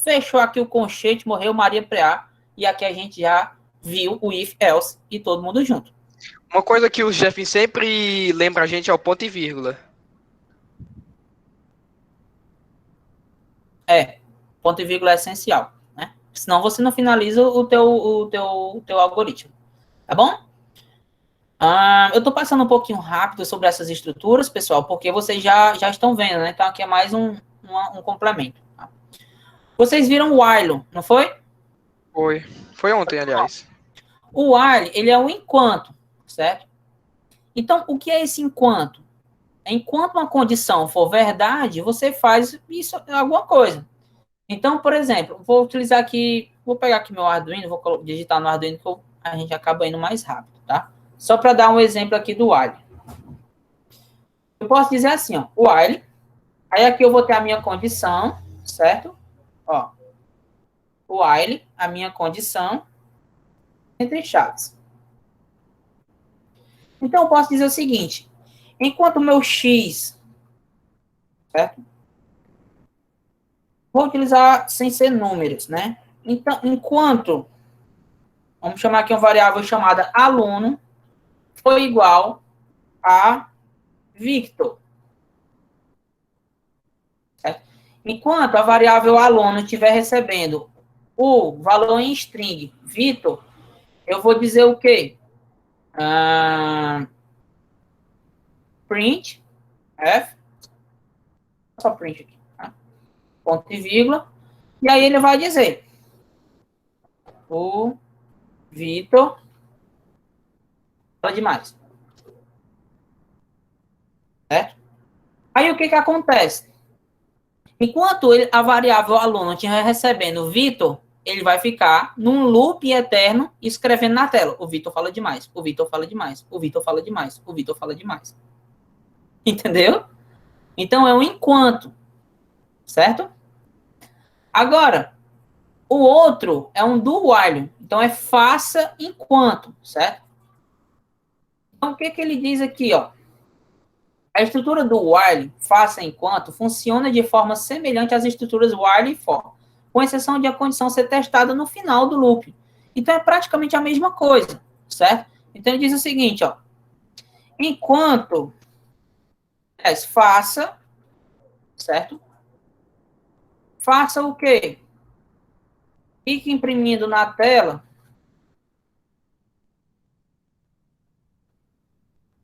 fechou aqui o colchete, morreu Maria Preá, e aqui a gente já viu o if else e todo mundo junto. Uma coisa que o Jeff sempre lembra a gente é o ponto e vírgula. Ponto e vírgula é essencial, né? Senão você não finaliza o teu algoritmo, tá bom? Eu estou passando um pouquinho rápido sobre essas estruturas, pessoal, porque vocês já estão vendo, né? Então aqui é mais um complemento. Tá? Vocês viram o while, não foi? Foi ontem, aliás. O while, ele é o enquanto, certo? Então, o que é esse enquanto? Enquanto uma condição for verdade, você faz isso, alguma coisa. Então, por exemplo, vou utilizar aqui, vou pegar aqui meu Arduino, vou digitar no Arduino, que a gente acaba indo mais rápido, tá? Só para dar um exemplo aqui do while. Eu posso dizer assim, ó, while. Aí aqui eu vou ter a minha condição, certo? Ó, while, a minha condição, entre chaves. Então, eu posso dizer o seguinte, enquanto o meu x, certo? Vou utilizar sem ser números, né? Então, enquanto, vamos chamar aqui uma variável chamada aluno, foi igual a Victor. Certo? Enquanto a variável aluno estiver recebendo o valor em string Victor, eu vou dizer o quê? Print, F, só print aqui, tá? Ponto e vírgula, e aí ele vai dizer o Victor fala demais. Certo? Aí o que acontece? Enquanto a variável aluno estiver recebendo Victor, ele vai ficar num loop eterno escrevendo na tela. O Victor fala demais, o Victor fala demais, o Victor fala demais, o Victor fala demais. Entendeu? Então é um enquanto. Certo? Agora, o outro é um do while. Então é faça enquanto. Certo? Então o que ele diz aqui, ó? A estrutura do while, faça enquanto, funciona de forma semelhante às estruturas while e for, com exceção de a condição ser testada no final do loop. Então, é praticamente a mesma coisa, certo? Então, ele diz o seguinte, ó. Enquanto faça, certo? Faça o quê? Fique imprimindo na tela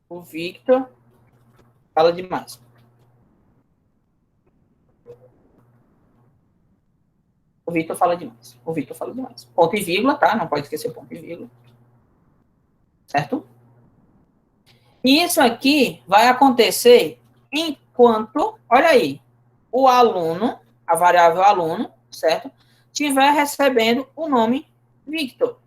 o Victor fala demais. O Victor fala demais. O Victor fala demais. Ponto e vírgula, tá? Não pode esquecer ponto e vírgula. Certo? E isso aqui vai acontecer enquanto, olha aí, o aluno, a variável aluno, certo? Estiver recebendo o nome Victor.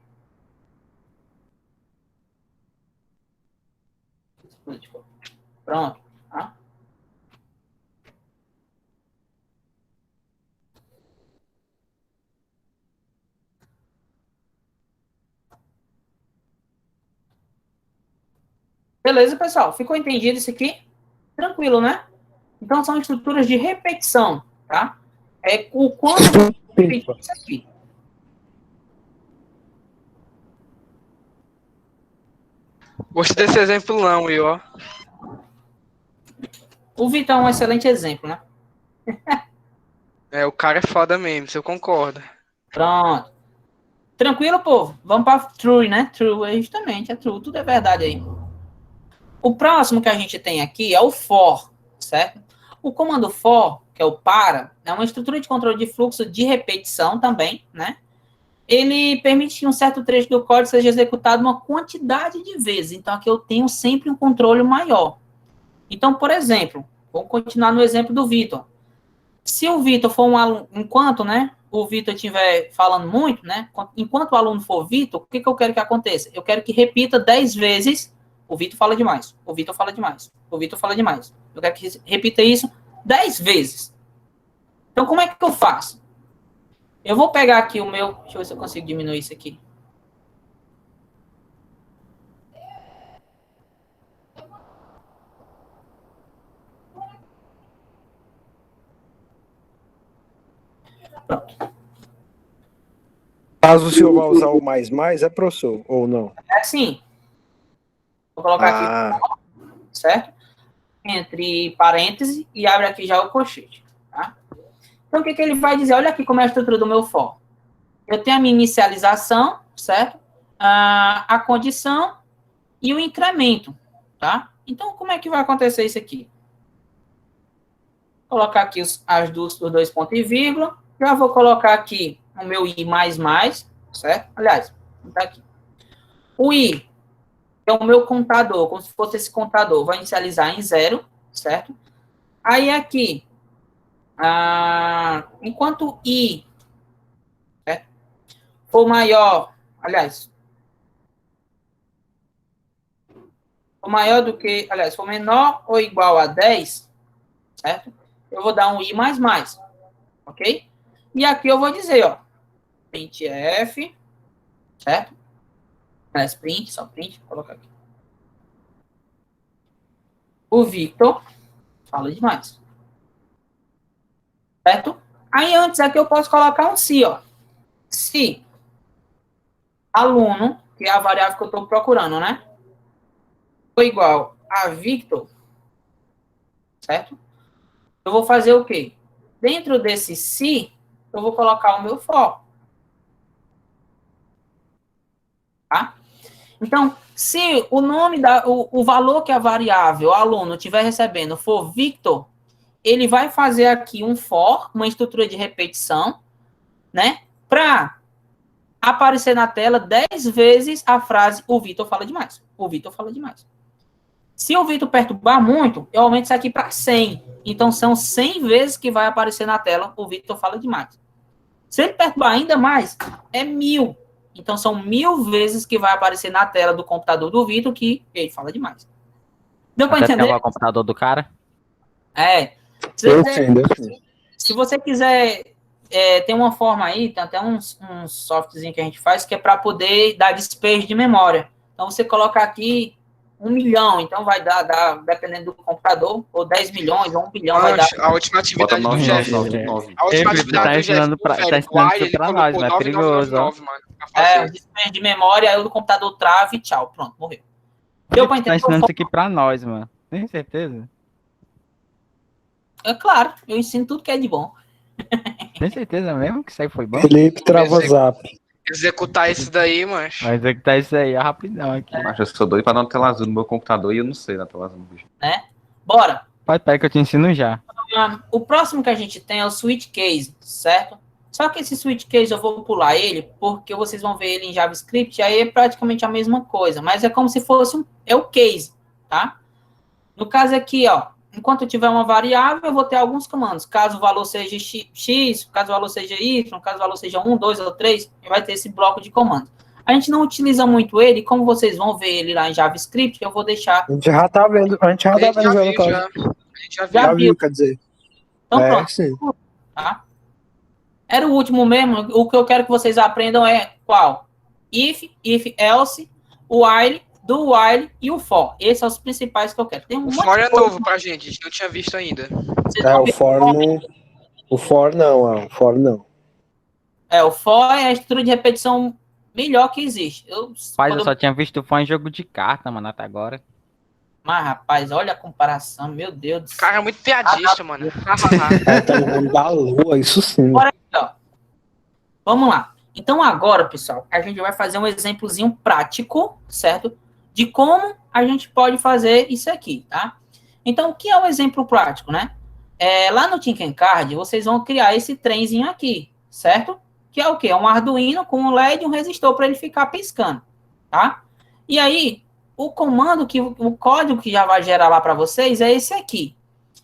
Pronto. Tá? Beleza, pessoal? Ficou entendido isso aqui? Tranquilo, né? Então, são estruturas de repetição, tá? É o quanto você repetir isso aqui. Gostei desse exemplo não, Will, ó. O Vitor é um excelente exemplo, né? É, o cara é foda mesmo, você concorda. Pronto. Tranquilo, povo? Vamos para true, né? True, é justamente, é true. Tudo é verdade aí. O próximo que a gente tem aqui é o for, certo? O comando for, que é o para, é uma estrutura de controle de fluxo de repetição também, né? Ele permite que um certo trecho do código seja executado uma quantidade de vezes. Então, aqui eu tenho sempre um controle maior. Então, por exemplo, vamos continuar no exemplo do Vitor. Se o Vitor for um aluno, enquanto, né, o Vitor estiver falando muito, né, enquanto o aluno for Vitor, o que eu quero que aconteça? Eu quero que repita 10 vezes, o Vitor fala demais, o Vitor fala demais, o Vitor fala demais. Eu quero que repita isso 10 vezes. Então, como é que eu faço? Eu vou pegar aqui o meu, deixa eu ver se eu consigo diminuir isso aqui. Pronto. Caso o senhor vá usar o mais, é professor, ou não? É assim. Vou colocar aqui, certo? Entre parênteses e abre aqui já o colchete, tá? Então, o que ele vai dizer? Olha aqui como é a estrutura do meu for. Eu tenho a minha inicialização, certo? A condição e o incremento, tá? Então, como é que vai acontecer isso aqui? Vou colocar aqui os dois pontos e vírgula. Já vou colocar aqui o meu i mais, certo? Aliás, tá aqui. O i é o meu contador, como se fosse esse contador. Vai inicializar em 0, certo? Aí aqui, enquanto i for maior, aliás, for for maior do que, aliás, for menor ou igual a 10, certo? Eu vou dar um i mais mais, ok? E aqui eu vou dizer, ó, printf, certo? Aliás, print, só print, vou colocar aqui. O Victor fala demais, certo? Aí antes aqui eu posso colocar um se, ó. Se aluno, que é a variável que eu estou procurando, né? For igual a Victor, certo? Eu vou fazer o quê? Dentro desse se, eu vou colocar o meu for. Tá? Então, se o nome o valor que a variável, o aluno, estiver recebendo for Victor, ele vai fazer aqui um for, uma estrutura de repetição, né? Para aparecer na tela 10 vezes a frase o Victor fala demais. O Victor fala demais. Se o Victor perturbar muito, eu aumento isso aqui para 100. Então, são 100 vezes que vai aparecer na tela o Victor fala demais. Se ele perturbar ainda mais, é 1000. Então, são 1000 vezes que vai aparecer na tela do computador do Victor que ele fala demais. Deu para entender? O computador do cara? É. Se você quiser, tem uma forma aí, tem até um softwarezinho que a gente faz, que é para poder dar despejo de memória. Então, você coloca aqui 1 milhão, então vai dar, dependendo do computador, ou 10 milhões, ou 1 bilhão, vai dar... A última atividade do Jeff. A última atividade do Jeff, velho, o While, ele colocou 9999, mano. O despejo de memória, aí o computador trava e tchau, pronto, morreu. Deu para entender? Tá ensinando isso aqui pra nós, mano. Tem certeza? É claro, eu ensino tudo que é de bom. Tem certeza mesmo que isso aí foi bom? Felipe trava zap. Executar isso daí, mano. Vai executar isso aí, é rapidão aqui. Mas eu sou doido pra dar uma tela azul no meu computador e eu não sei na tela azul, bicho. Né? Bora. Pode pegar que eu te ensino já. O próximo que a gente tem é o switch case, certo? Só que esse switch case eu vou pular ele, porque vocês vão ver ele em JavaScript, aí é praticamente a mesma coisa, mas é como se fosse o case, tá? No caso aqui, ó, enquanto eu tiver uma variável, eu vou ter alguns comandos. Caso o valor seja x, caso o valor seja y, caso o valor seja 1, 2 ou 3, vai ter esse bloco de comandos. A gente não utiliza muito ele, como vocês vão ver ele lá em JavaScript, eu vou deixar... A gente já tá vendo, a gente já tá vendo o código. Já viu, quer dizer. Então, pronto. Sim. Tá? Era o último mesmo. O que eu quero que vocês aprendam é qual? If, else, while, do while e o for. Esses são os principais que eu quero. Tem O for é novo pra gente, a gente não tinha visto ainda. O for não. O for não, o for não. O for é a estrutura de repetição melhor que existe. Eu só tinha visto o for em jogo de carta, mano, até agora. Mas, rapaz, olha a comparação, meu Deus do céu. Cara, é muito piadista, mano. Tá no mundo da lua, isso sim. Agora, ó. Vamos lá. Então, agora, pessoal, a gente vai fazer um exemplozinho prático, certo? De como a gente pode fazer isso aqui, tá? Então, o que é o exemplo prático, né? Lá no Tinkercad, vocês vão criar esse trenzinho aqui, certo? Que é o quê? É um Arduino com um LED e um resistor para ele ficar piscando, tá? E aí, o comando, o código que já vai gerar lá para vocês é esse aqui.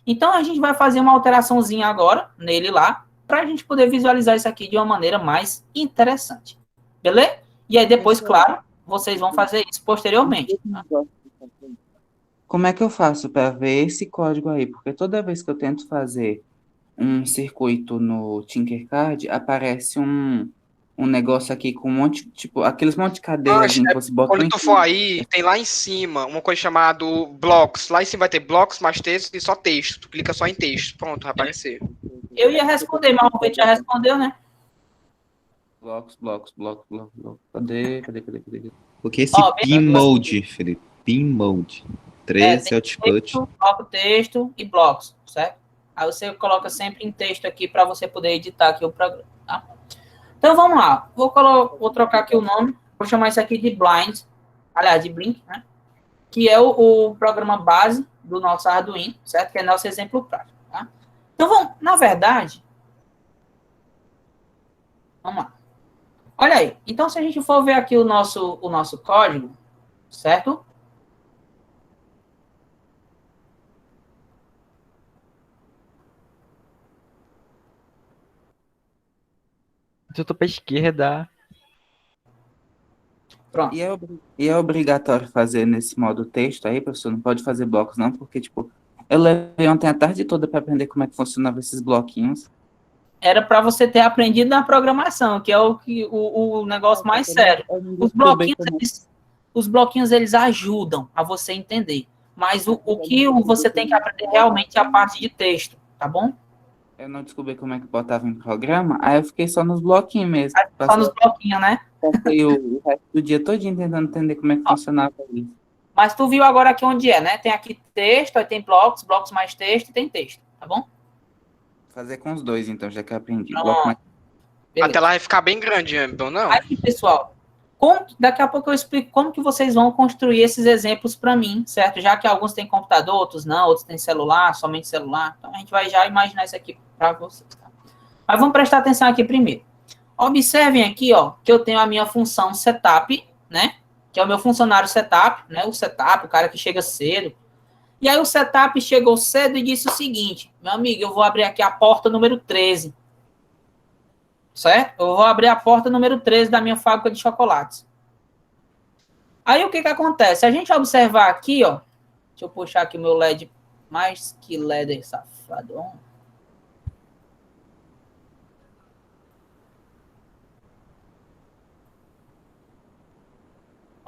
Então, a gente vai fazer uma alteraçãozinha agora, nele lá, para a gente poder visualizar isso aqui de uma maneira mais interessante. Beleza? E aí, depois, claro, vocês vão fazer isso posteriormente. Tá? Como é que eu faço para ver esse código aí? Porque toda vez que eu tento fazer um circuito no Tinkercad, aparece um negócio aqui com um monte, tipo, aqueles monte de cadeiras que você bota. Quando tu for aí, tem lá em cima uma coisa chamada blocks. Lá em cima vai ter blocos mais texto e só texto. Tu clica só em texto. Pronto, vai aparecer. Eu ia responder, mas o Pedro já respondeu, né? Blocos. Cadê? Porque esse pin mode, Felipe, pin mode. 13 output. Bloco texto e blocos, certo? Aí você coloca sempre em texto aqui para você poder editar aqui o programa, tá? Então, vamos lá. Vou trocar aqui o nome. Vou chamar isso aqui de Blind. Aliás, de Blink, né? Que é o programa base do nosso Arduino, certo? Que é nosso exemplo prático, tá? Então, vamos... Na verdade... Vamos lá. Olha aí. Então, se a gente for ver aqui o nosso código, certo? Eu tô pra esquerda. Pronto. E é obrigatório fazer nesse modo texto aí, professor? Não pode fazer blocos, não? Porque, tipo, eu levei ontem a tarde toda para aprender como é que funcionavam esses bloquinhos. Era para você ter aprendido na programação, que é o negócio mais sério. Os bloquinhos, eles ajudam a você entender. Mas o que você tem que aprender realmente é a parte de texto, tá bom? Eu não descobri como é que botava em programa, aí eu fiquei só nos bloquinhos mesmo. Só nos bloquinhos, né? Passei o resto do dia todinho tentando entender como é que funcionava isso. Mas tu viu agora aqui onde é, né? Tem aqui texto, aí tem blocos, blocos mais texto e tem texto, tá bom? Fazer com os dois, então, já que eu aprendi. Pronto. Bloco mais... A tela vai ficar bem grande, então não. Aí, pessoal, daqui a pouco eu explico como que vocês vão construir esses exemplos para mim, certo? Já que alguns têm computador, outros não, outros têm celular, somente celular. Então, a gente vai já imaginar isso aqui para vocês, tá? Mas vamos prestar atenção aqui primeiro. Observem aqui, ó, que eu tenho a minha função setup, né? Que é o meu funcionário setup, né? O setup, o cara que chega cedo. E aí o setup chegou cedo e disse o seguinte: meu amigo, eu vou abrir aqui a porta número 13. Certo? Eu vou abrir a porta número 13 da minha fábrica de chocolates. Aí o que que acontece? Se a gente observar aqui, ó. Deixa eu puxar aqui o meu LED. Mais que LED safado.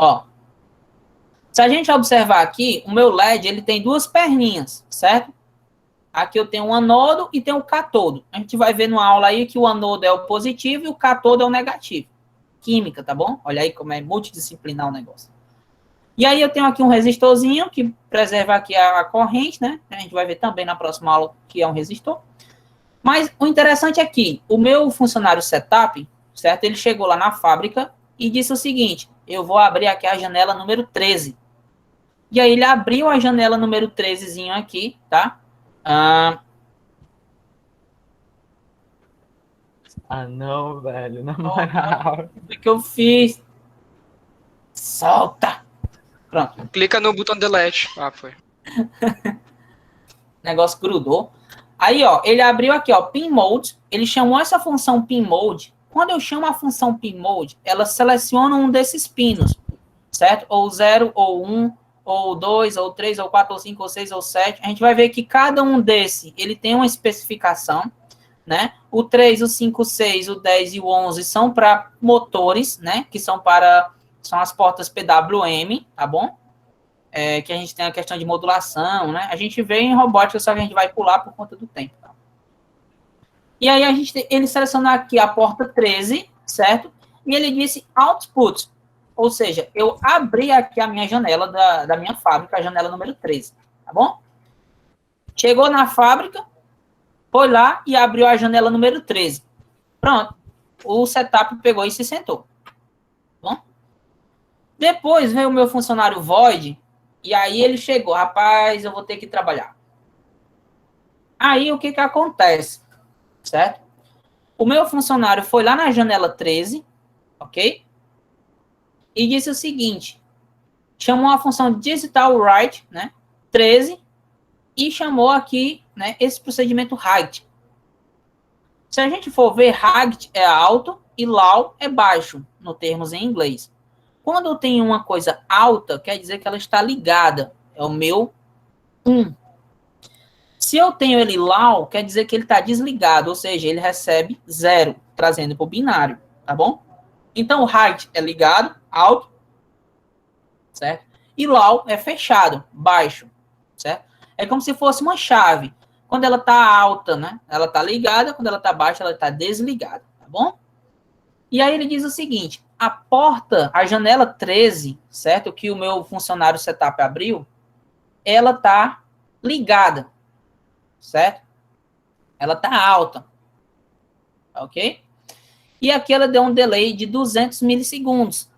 Ó. Se a gente observar aqui, o meu LED, ele tem duas perninhas, certo? Aqui eu tenho um anodo e tenho um catodo. A gente vai ver numa aula aí que o anodo é o positivo e o catodo é o negativo. Química, tá bom? Olha aí como é multidisciplinar o negócio. E aí eu tenho aqui um resistorzinho que preserva aqui a corrente, né? A gente vai ver também na próxima aula que é um resistor. Mas o interessante é que o meu funcionário setup, certo? Ele chegou lá na fábrica e disse o seguinte: eu vou abrir aqui a janela número 13. E aí ele abriu a janela número 13zinho aqui, tá? Não, velho, na moral. O que eu fiz? Solta! Pronto. Clica no botão delete. Ah, foi. O negócio grudou. Aí, ó, ele abriu aqui, ó, pin mode. Ele chamou essa função pin mode. Quando eu chamo a função pin mode, ela seleciona um desses pinos, certo? Ou 0, ou 1, ou 2, ou 3, ou 4, ou 5, ou 6, ou 7. A gente vai ver que cada um desse, ele tem uma especificação, né? O 3, o 5, o 6, o 10 e o 11 são para motores, né? Que são as portas PWM, tá bom? Que a gente tem a questão de modulação, né? A gente vê em robótica, só que a gente vai pular por conta do tempo. Tá? E aí ele selecionou aqui a porta 13, certo? E ele disse output, ou seja, eu abri aqui a minha janela da minha fábrica, a janela número 13, tá bom? Chegou na fábrica, foi lá e abriu a janela número 13. Pronto. O setup pegou e se sentou. Tá bom? Depois veio o meu funcionário void, e aí ele chegou, rapaz, eu vou ter que trabalhar. Aí o que que acontece? Certo? O meu funcionário foi lá na janela 13, ok? E disse o seguinte, chamou a função digital write, né, 13, e chamou aqui, né, esse procedimento height. Se a gente for ver, height é alto e low é baixo, no termos em inglês. Quando eu tenho uma coisa alta, quer dizer que ela está ligada, é o meu 1. Se eu tenho ele low, quer dizer que ele está desligado, ou seja, ele recebe 0, trazendo para o binário, tá bom? Então, o height é ligado, alto, certo? E low é fechado, baixo, certo? É como se fosse uma chave. Quando ela está alta, né? Ela está ligada, quando ela está baixa, ela está desligada, tá bom? E aí ele diz o seguinte, a porta, a janela 13, certo? Que o meu funcionário setup abriu, ela está ligada, certo? Ela está alta, ok? E aqui ela deu um delay de 200 milissegundos.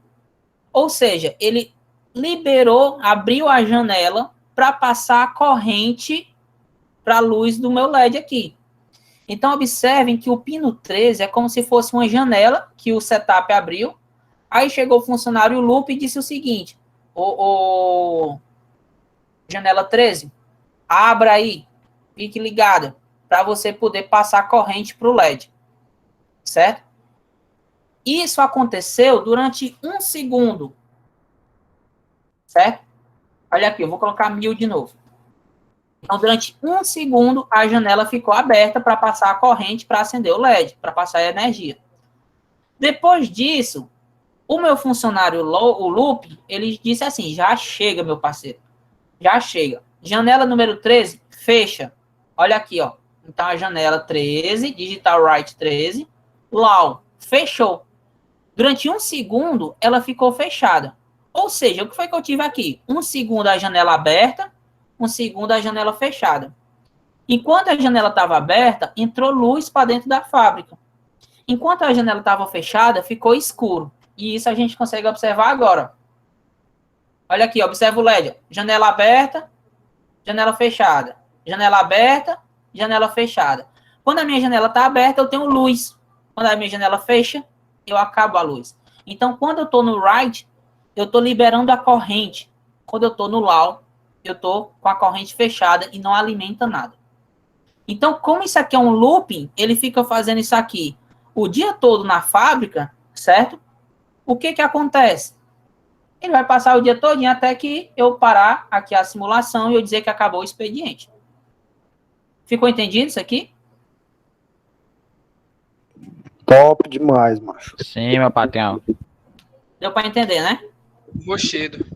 Ou seja, ele liberou, abriu a janela para passar a corrente para a luz do meu LED aqui. Então, observem que o pino 13 é como se fosse uma janela que o setup abriu. Aí chegou o funcionário loop e disse o seguinte, janela 13, abra aí, fique ligada, para você poder passar a corrente para o LED. Certo? Isso aconteceu durante 1 segundo. certo? Olha aqui, eu vou colocar 1000 de novo. Então, durante 1 segundo, a janela ficou aberta para passar a corrente para acender o LED, para passar a energia. Depois disso, o meu funcionário, o Loop, ele disse assim, já chega, meu parceiro. Já chega. Janela número 13, fecha. Olha aqui, ó. Então, a janela 13, digital write 13, LAW, fechou. Durante 1 segundo, ela ficou fechada. Ou seja, o que foi que eu tive aqui? 1 segundo a janela aberta, 1 segundo a janela fechada. Enquanto a janela estava aberta, entrou luz para dentro da fábrica. Enquanto a janela estava fechada, ficou escuro. E isso a gente consegue observar agora. Olha aqui, observa o LED. Janela aberta, janela fechada. Janela aberta, janela fechada. Quando a minha janela está aberta, eu tenho luz. Quando a minha janela fecha, eu acabo a luz. Então, quando eu estou no write, eu estou liberando a corrente. Quando eu estou no LAW, eu estou com a corrente fechada e não alimenta nada. Então, como isso aqui é um looping, ele fica fazendo isso aqui o dia todo na fábrica, certo? O que que acontece? Ele vai passar o dia todinho até que eu parar aqui a simulação e eu dizer que acabou o expediente. Ficou entendido isso aqui? Top demais, macho. Sim, meu patrão. Deu para entender, né? Rochedo.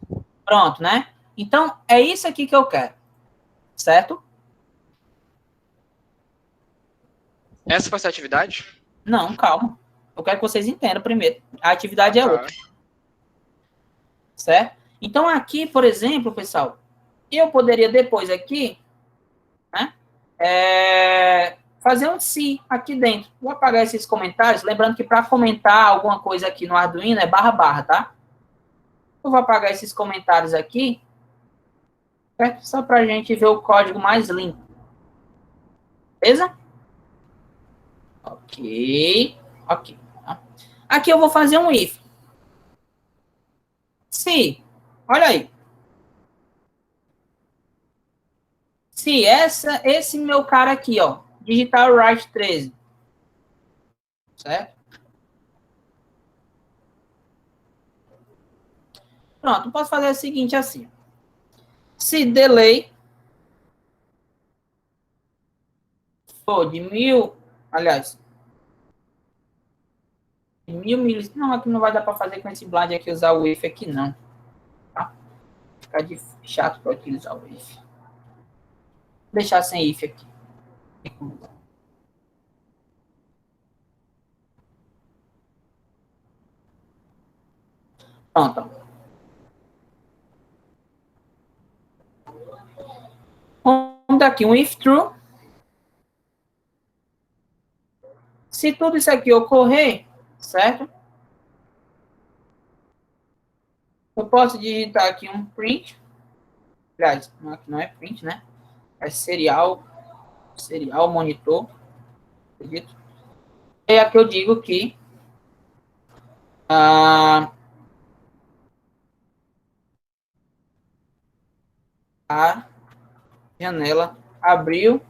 Pronto, né? Então, é isso aqui que eu quero. Certo? Essa vai ser a atividade? Não, calma. Eu quero que vocês entendam primeiro. A atividade é outra. Certo? Então, aqui, por exemplo, pessoal, eu poderia depois aqui, né, fazer um se aqui dentro. Vou apagar esses comentários, lembrando que para comentar alguma coisa aqui no Arduino é //, tá? Eu vou apagar esses comentários aqui, certo? Só para a gente ver o código mais limpo. Beleza? Ok. Ok. Aqui eu vou fazer um if. Se, olha aí. Se esse meu cara aqui, ó, digital write 13. Certo? Pronto, eu posso fazer o seguinte assim. Se delay for de 1000, aliás, 1000 milis, não, aqui não vai dar para fazer com esse blind aqui, usar o if aqui não. Tá? Fica chato para utilizar o if. Vou deixar sem if aqui. Pronto. Vamos dar aqui um if true. Se tudo isso aqui ocorrer, certo? Eu posso digitar aqui um print. Aliás, não é print, né? É serial monitor. Acredito. E aqui eu digo que a janela abriu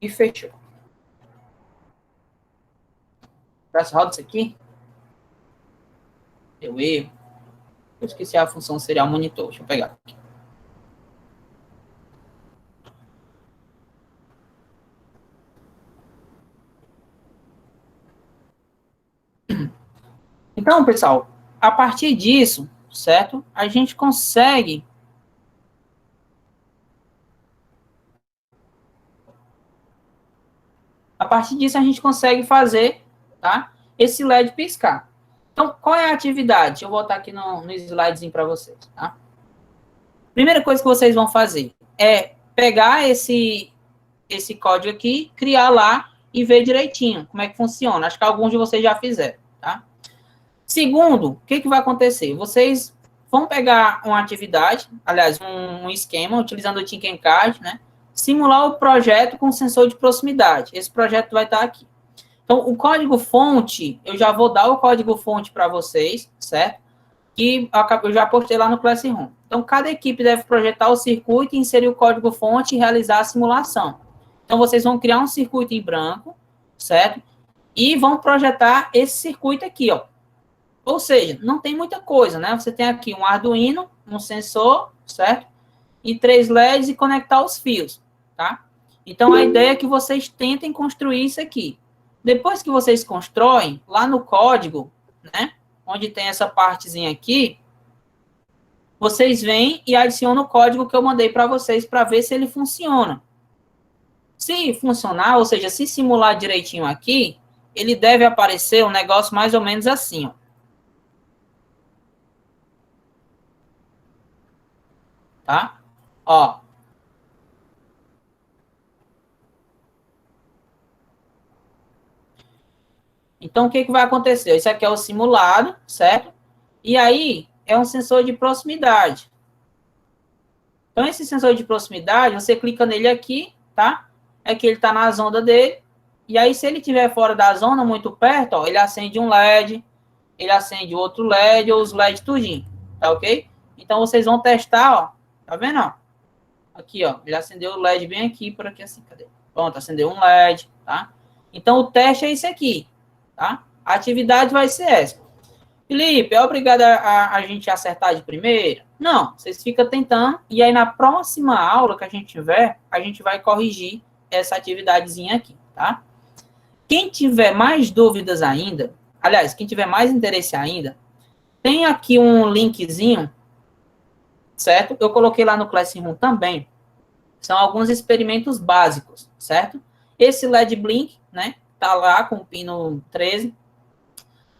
e fechou. Roda isso aqui. Deu erro. Eu esqueci a função serial monitor. Deixa eu pegar aqui. Então, pessoal, a partir disso, certo? A gente consegue fazer, tá? Esse LED piscar. Então, qual é a atividade? Deixa eu voltar aqui no slidezinho para vocês, tá? Primeira coisa que vocês vão fazer é pegar esse código aqui, criar lá e ver direitinho como é que funciona. Acho que alguns de vocês já fizeram, tá? Segundo, o que vai acontecer? Vocês vão pegar uma atividade, aliás, um esquema, utilizando o Tinkercad, né? Simular o projeto com sensor de proximidade. Esse projeto vai estar aqui. Então, o código-fonte, eu já vou dar o código-fonte para vocês, certo? Que eu já postei lá no Classroom. Então, cada equipe deve projetar o circuito, inserir o código-fonte e realizar a simulação. Então, vocês vão criar um circuito em branco, certo? E vão projetar esse circuito aqui, ó. Ou seja, não tem muita coisa, né? Você tem aqui um Arduino, um sensor, certo? E 3 LEDs e conectar os fios, tá? Então, a ideia é que vocês tentem construir isso aqui. Depois que vocês constroem, lá no código, né? Onde tem essa partezinha aqui, vocês vêm e adicionam o código que eu mandei para vocês para ver se ele funciona. Se funcionar, ou seja, se simular direitinho aqui, ele deve aparecer um negócio mais ou menos assim, ó. Tá? Ó. Então, o que vai acontecer? Isso aqui é o simulado, certo? E aí, é um sensor de proximidade. Então, esse sensor de proximidade, você clica nele aqui, tá? É que ele está na zona dele. E aí, se ele estiver fora da zona, muito perto, ó, ele acende um LED, ele acende outro LED ou os LEDs tudinho, tá ok? Então, vocês vão testar, ó. Tá vendo, ó? Aqui, ó. Ele acendeu o LED bem aqui, por aqui assim, cadê? Pronto, acendeu um LED, tá? Então, o teste é esse aqui, tá? A atividade vai ser essa. Felipe, é obrigado a gente acertar de primeira? Não, vocês ficam tentando, e aí na próxima aula que a gente tiver, a gente vai corrigir essa atividadezinha aqui, tá? Quem tiver mais dúvidas ainda, aliás, quem tiver mais interesse ainda, tem aqui um linkzinho, certo? Eu coloquei lá no Classroom também. São alguns experimentos básicos, certo? Esse LED Blink, né? Tá lá com o pino 13.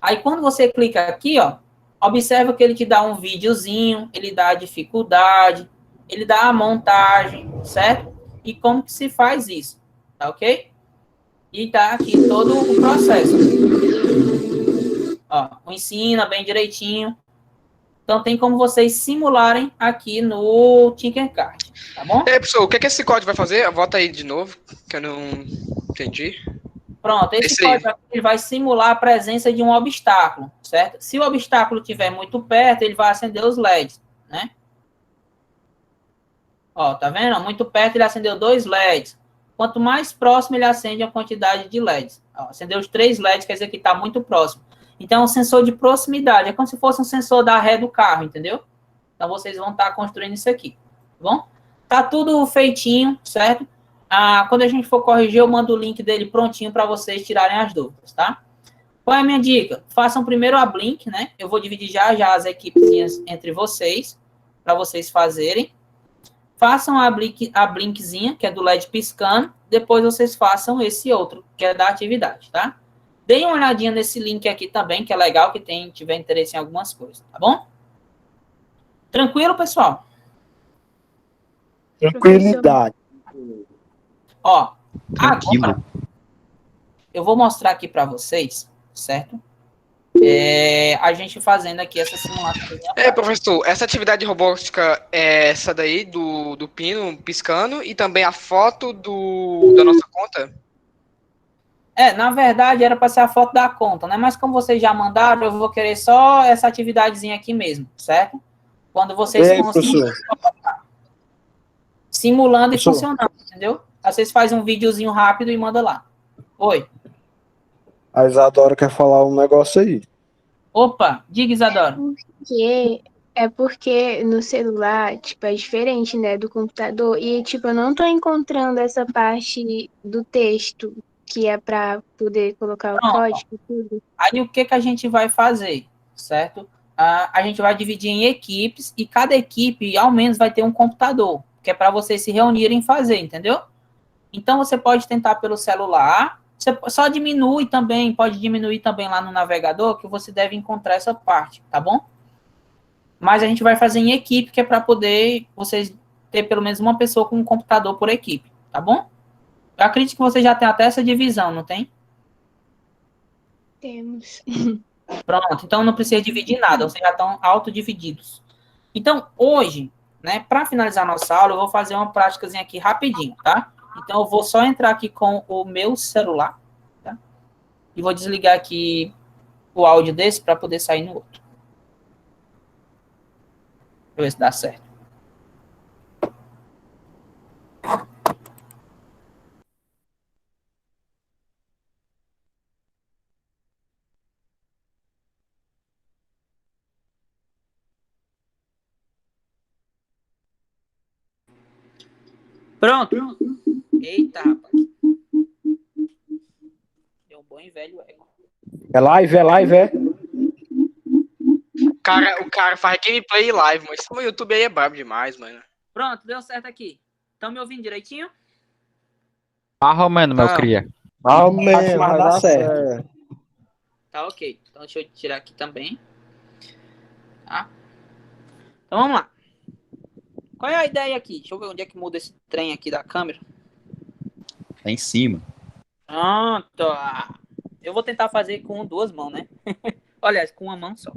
Aí, quando você clica aqui, ó, observa que ele te dá um videozinho, ele dá a dificuldade, ele dá a montagem, certo? E como que se faz isso, tá ok? E tá aqui todo o processo. Ó, ensina bem direitinho. Então, tem como vocês simularem aqui no Tinkercad, tá bom? Professor, o que é que esse código vai fazer? Volta aí de novo, que eu não entendi. Pronto, esse código aqui, ele vai simular a presença de um obstáculo, certo? Se o obstáculo estiver muito perto, ele vai acender os LEDs, né? Ó, tá vendo? Muito perto, ele acendeu 2 LEDs. Quanto mais próximo, ele acende a quantidade de LEDs. Ó, acendeu os 3 LEDs, quer dizer que está muito próximo. Então, é um sensor de proximidade. É como se fosse um sensor da ré do carro, entendeu? Então, vocês vão estar construindo isso aqui, tá bom? Tá tudo feitinho, certo? Quando a gente for corrigir, eu mando o link dele prontinho para vocês tirarem as dúvidas, tá? Qual é a minha dica? Façam primeiro a Blink, né? Eu vou dividir já as equipes entre vocês, para vocês fazerem. Façam a Blinkzinha, que é do LED piscando. Depois vocês façam esse outro, que é da atividade, tá? Deem uma olhadinha nesse link aqui também, que é legal, que tiver interesse em algumas coisas, tá bom? Tranquilo, pessoal? Tranquilidade. Ó, agora eu vou mostrar aqui para vocês, certo? A gente fazendo aqui essa simulação. Professor, essa atividade robótica é essa daí do pino piscando e também a foto da nossa conta? Na verdade, era para ser a foto da conta, né? Mas como vocês já mandaram, eu vou querer só essa atividadezinha aqui mesmo, certo? Quando vocês conseguirem simulando e funcionando, entendeu? Aí vocês fazem um videozinho rápido e manda lá. Oi. A Isadora quer falar um negócio aí. Opa, diga, Isadora. Porque no celular, tipo, é diferente, né, do computador. E, tipo, eu não tô encontrando essa parte do texto que é para poder colocar o código e tudo. Aí o que a gente vai fazer, certo? A gente vai dividir em equipes e cada equipe, ao menos, vai ter um computador, que é para vocês se reunirem e fazer, entendeu? Então, você pode tentar pelo celular, você só pode diminuir também lá no navegador, que você deve encontrar essa parte, tá bom? Mas a gente vai fazer em equipe, que é para poder vocês ter pelo menos uma pessoa com um computador por equipe, tá bom? Eu acredito que vocês já têm até essa divisão, não tem? Temos. Pronto, então não precisa dividir nada, vocês já estão autodivididos. Então, hoje, né, para finalizar nossa aula, eu vou fazer uma práticazinha aqui rapidinho, tá? Então, eu vou só entrar aqui com o meu celular, tá? E vou desligar aqui o áudio desse para poder sair no outro. Deixa eu ver se dá certo. Pronto. Eita, rapaz. Deu um bom e velho ego. É live, é? O cara faz gameplay live, mas o YouTube aí é brabo demais, mano. Pronto, deu certo aqui. Estão me ouvindo direitinho? Mais ou menos, meu cria. Mas vai dar certo. Tá ok. Então deixa eu tirar aqui também. Tá? Então vamos lá. Qual é a ideia aqui? Deixa eu ver onde é que muda esse trem aqui da câmera. Tá em cima. Pronto. Eu vou tentar fazer com 2 mãos, né? Aliás, com uma mão só.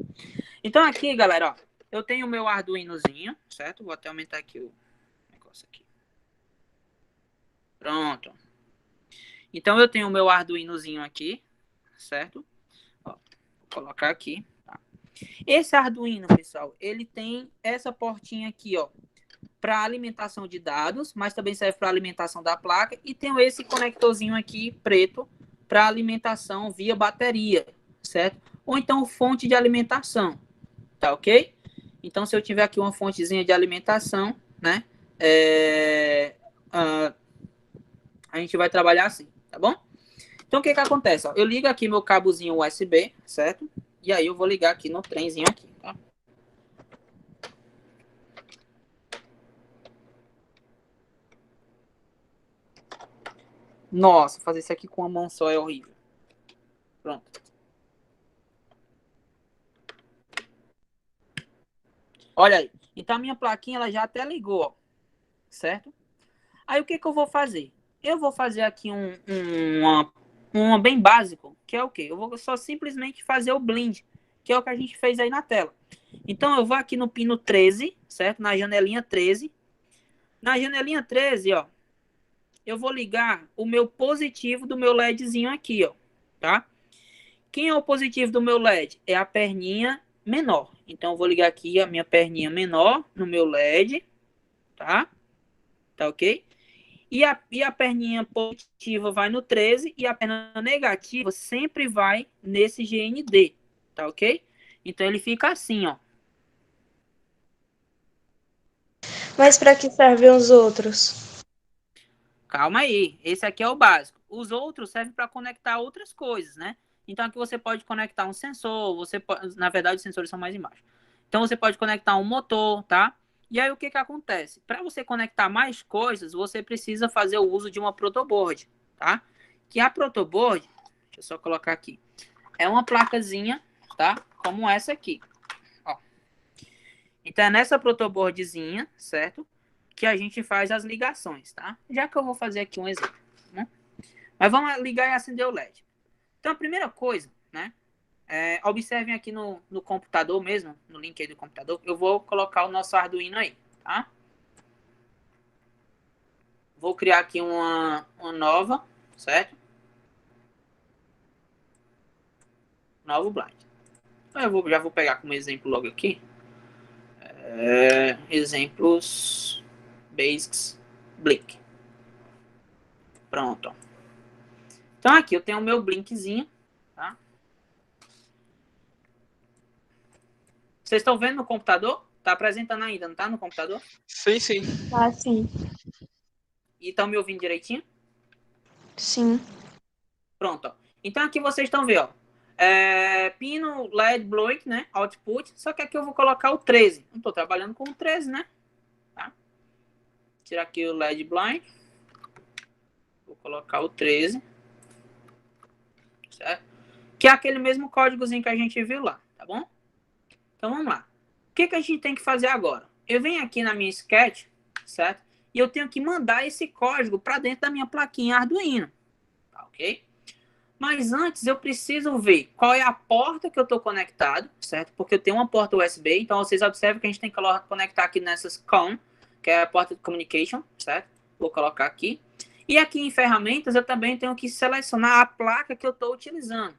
Então aqui, galera, ó, eu tenho o meu Arduinozinho, certo? Vou até aumentar aqui o negócio aqui. Pronto. Então eu tenho o meu Arduinozinho aqui, certo? Ó, vou colocar aqui. Tá? Esse Arduino, pessoal, ele tem essa portinha aqui, ó, para alimentação de dados, mas também serve para alimentação da placa, e tem esse conectorzinho aqui preto para alimentação via bateria, certo? Ou então fonte de alimentação, tá ok? Então se eu tiver aqui uma fontezinha de alimentação, né, a gente vai trabalhar assim, tá bom? Então o que acontece? Ó, eu ligo aqui meu cabozinho USB, certo? E aí eu vou ligar aqui no trenzinho aqui, tá? Nossa, fazer isso aqui com uma mão só é horrível. Pronto. Olha aí. Então a minha plaquinha ela já até ligou, ó. Certo? Aí o que eu vou fazer? Eu vou fazer aqui uma bem básico, que é o quê? Eu vou só simplesmente fazer o blind, que é o que a gente fez aí na tela. Então eu vou aqui no pino 13, certo? Na janelinha 13. Na janelinha 13, ó, eu vou ligar o meu positivo do meu LEDzinho aqui, ó, tá? Quem é o positivo do meu LED? É a perninha menor. Então, eu vou ligar aqui a minha perninha menor no meu LED, tá? Tá ok? E a perninha positiva vai no 13 e a perna negativa sempre vai nesse GND, tá ok? Então, ele fica assim, ó. Mas para que servem os outros? Calma aí, esse aqui é o básico. Os outros servem para conectar outras coisas, né? Então aqui você pode conectar um sensor, na verdade os sensores são mais embaixo. Então você pode conectar um motor, tá? E aí o que acontece? Para você conectar mais coisas, você precisa fazer o uso de uma protoboard, tá? Que a protoboard, deixa eu só colocar aqui, é uma placazinha, tá? Como essa aqui, ó. Então é nessa protoboardzinha, certo? Que a gente faz as ligações, tá? Já que eu vou fazer aqui um exemplo, né? Mas vamos ligar e acender o LED. Então, a primeira coisa, né? Observem aqui no computador mesmo, no link aí do computador, eu vou colocar o nosso Arduino aí, tá? Vou criar aqui uma nova, certo? Novo blind. Então, eu já vou pegar como exemplo logo aqui. Exemplos Basics Blink. Pronto. Então aqui eu tenho o meu blinkzinho, tá? Vocês estão vendo no computador? Tá apresentando ainda, não tá no computador? Sim, sim. Ah, sim. E estão me ouvindo direitinho? Sim. Pronto, ó. Então aqui vocês estão vendo, ó. Pino LED Blink, né? Output. Só que aqui eu vou colocar o 13. Não tô trabalhando com o 13, né? Tá? Tirar aqui o LED Blind. Vou colocar o 13. Certo? Que é aquele mesmo códigozinho que a gente viu lá, tá bom? Então vamos lá. O que a gente tem que fazer agora? Eu venho aqui na minha sketch, certo? E eu tenho que mandar esse código para dentro da minha plaquinha Arduino, tá ok? Mas antes eu preciso ver qual é a porta que eu estou conectado, certo? Porque eu tenho uma porta USB, então vocês observam que a gente tem que conectar aqui nessas COM, que é a porta de communication, certo? Vou colocar aqui. E aqui em ferramentas eu também tenho que selecionar a placa que eu estou utilizando.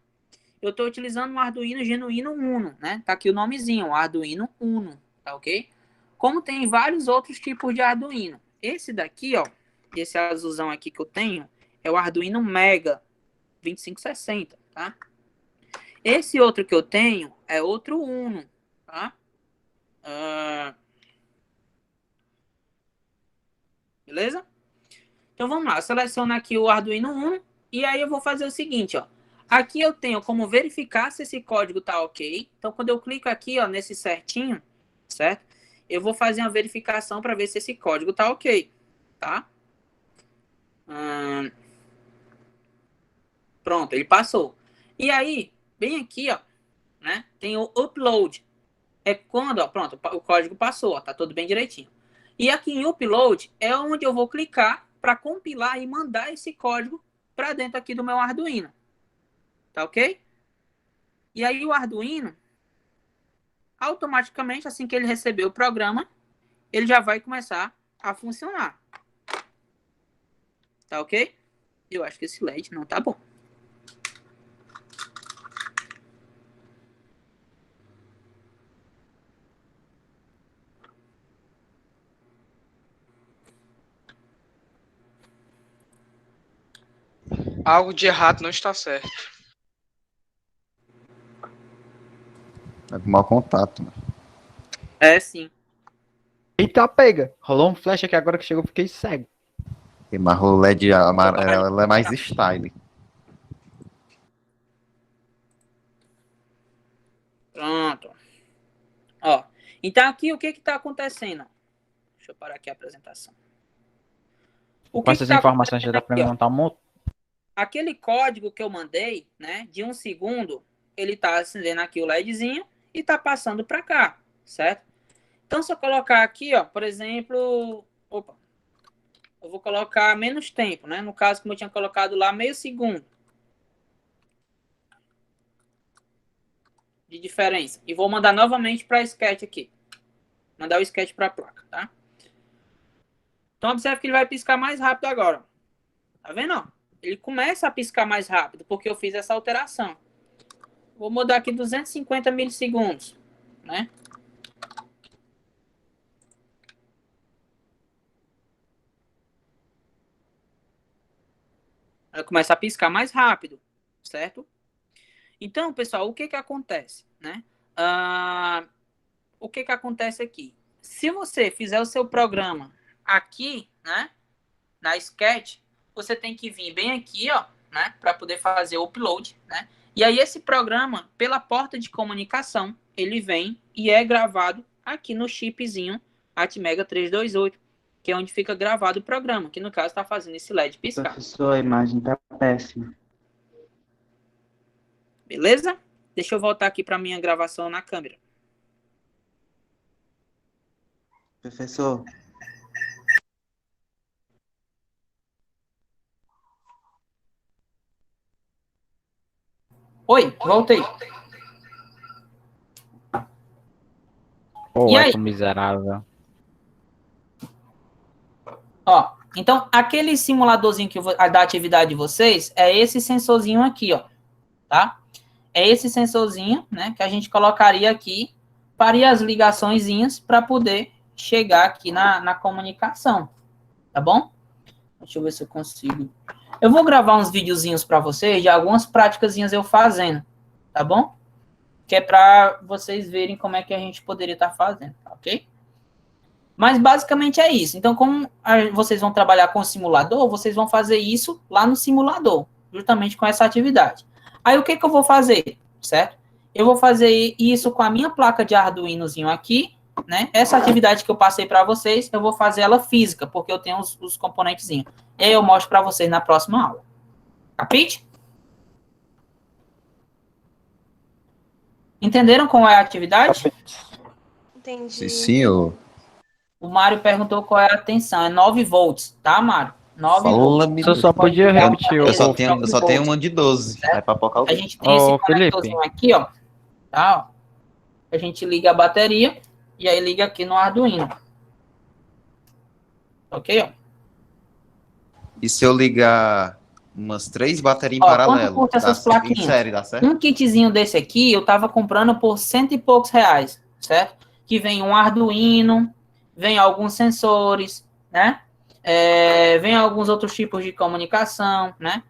Eu estou utilizando um Arduino Genuino Uno, né? Tá aqui o nomezinho, Arduino Uno, tá ok? Como tem vários outros tipos de Arduino. Esse daqui, ó, esse azulzão aqui que eu tenho, é o Arduino Mega 2560, tá? Esse outro que eu tenho é outro Uno, tá? Beleza? Então vamos lá, eu seleciono aqui o Arduino Uno e aí eu vou fazer o seguinte, ó. Aqui eu tenho como verificar se esse código tá ok. Então quando eu clico aqui, ó, nesse certinho, certo? Eu vou fazer uma verificação para ver se esse código tá ok, tá? Pronto, ele passou. E aí, bem aqui, ó, né, tem o upload. É quando, ó, pronto, o código passou, ó, tá tudo bem direitinho. E aqui em upload é onde eu vou clicar para compilar e mandar esse código para dentro aqui do meu Arduino. Tá ok? E aí o Arduino, automaticamente, assim que ele receber o programa, ele já vai começar a funcionar. Tá ok? Eu acho que esse LED não tá bom. Algo de errado não está certo. É com mau contato, né? É, sim. Eita, pega. Rolou um flash aqui agora que chegou, fiquei cego. Mas o LED amarelo é mais style. Pronto. Ó, então aqui o que que tá acontecendo? Deixa eu parar aqui a apresentação. Com essas informações já dá para montar um monte. Aquele código que eu mandei, né, de 1 segundo, ele tá acendendo aqui o LEDzinho e tá passando para cá, certo? Então, se eu colocar aqui, ó, por exemplo, opa, eu vou colocar menos tempo, né? No caso, como eu tinha colocado lá, meio segundo de diferença. E vou mandar novamente para sketch aqui. Mandar o sketch para a placa, tá? Então, observe que ele vai piscar mais rápido agora. Tá vendo, ó? Ele começa a piscar mais rápido, porque eu fiz essa alteração. Vou mudar aqui 250 milissegundos, né? Vai começar a piscar mais rápido, certo? Então, pessoal, o que que acontece, né? O que que acontece aqui? Se você fizer o seu programa aqui, né? Na Sketch, você tem que vir bem aqui, ó, né? Para poder fazer o upload, né? E aí esse programa, pela porta de comunicação, ele vem e é gravado aqui no chipzinho Atmega 328, que é onde fica gravado o programa, que no caso está fazendo esse LED piscar. Professor, a imagem tá péssima. Beleza? Deixa eu voltar aqui para minha gravação na câmera. Professor. Oi, voltei. Pô, E aí? é miserável. Ó, então aquele simuladorzinho que da atividade de vocês é esse sensorzinho aqui, ó, tá? É esse sensorzinho, né, que a gente colocaria aqui, faria as ligaçõezinhas para poder chegar aqui na comunicação, tá bom? Deixa eu ver se eu consigo. Eu vou gravar uns videozinhos para vocês de algumas práticasinhas eu fazendo, tá bom? Que é para vocês verem como é que a gente poderia estar fazendo, tá, ok? Mas basicamente é isso. Então, como vocês vão trabalhar com o simulador, vocês vão fazer isso lá no simulador, justamente com essa atividade. Aí, o que que eu vou fazer, certo? Eu vou fazer isso com a minha placa de Arduinozinho aqui, né? Essa atividade que eu passei para vocês, eu vou fazer ela física, porque eu tenho os componentezinhos. E aí eu mostro para vocês na próxima aula. Capite? Entenderam qual é a atividade? Entendi. Sim, senhor. O Mário perguntou qual é a tensão. É 9 volts, tá, Mário? 9 volts. Você só podia repetir Eu só tenho uma de 12. Vai papocar o A gente tem esse conectorzinho aqui, ó. Tá, ó. A gente liga a bateria e aí liga aqui no Arduino. Ok, ó. E se eu ligar umas 3 baterias em Ó, paralelo? quanto custa essas plaquinhas? Em série, dá certo? Um kitzinho desse aqui, eu tava comprando por R$100 e poucos, certo? Que vem um Arduino, vem alguns sensores, né? Vem alguns outros tipos de comunicação, né?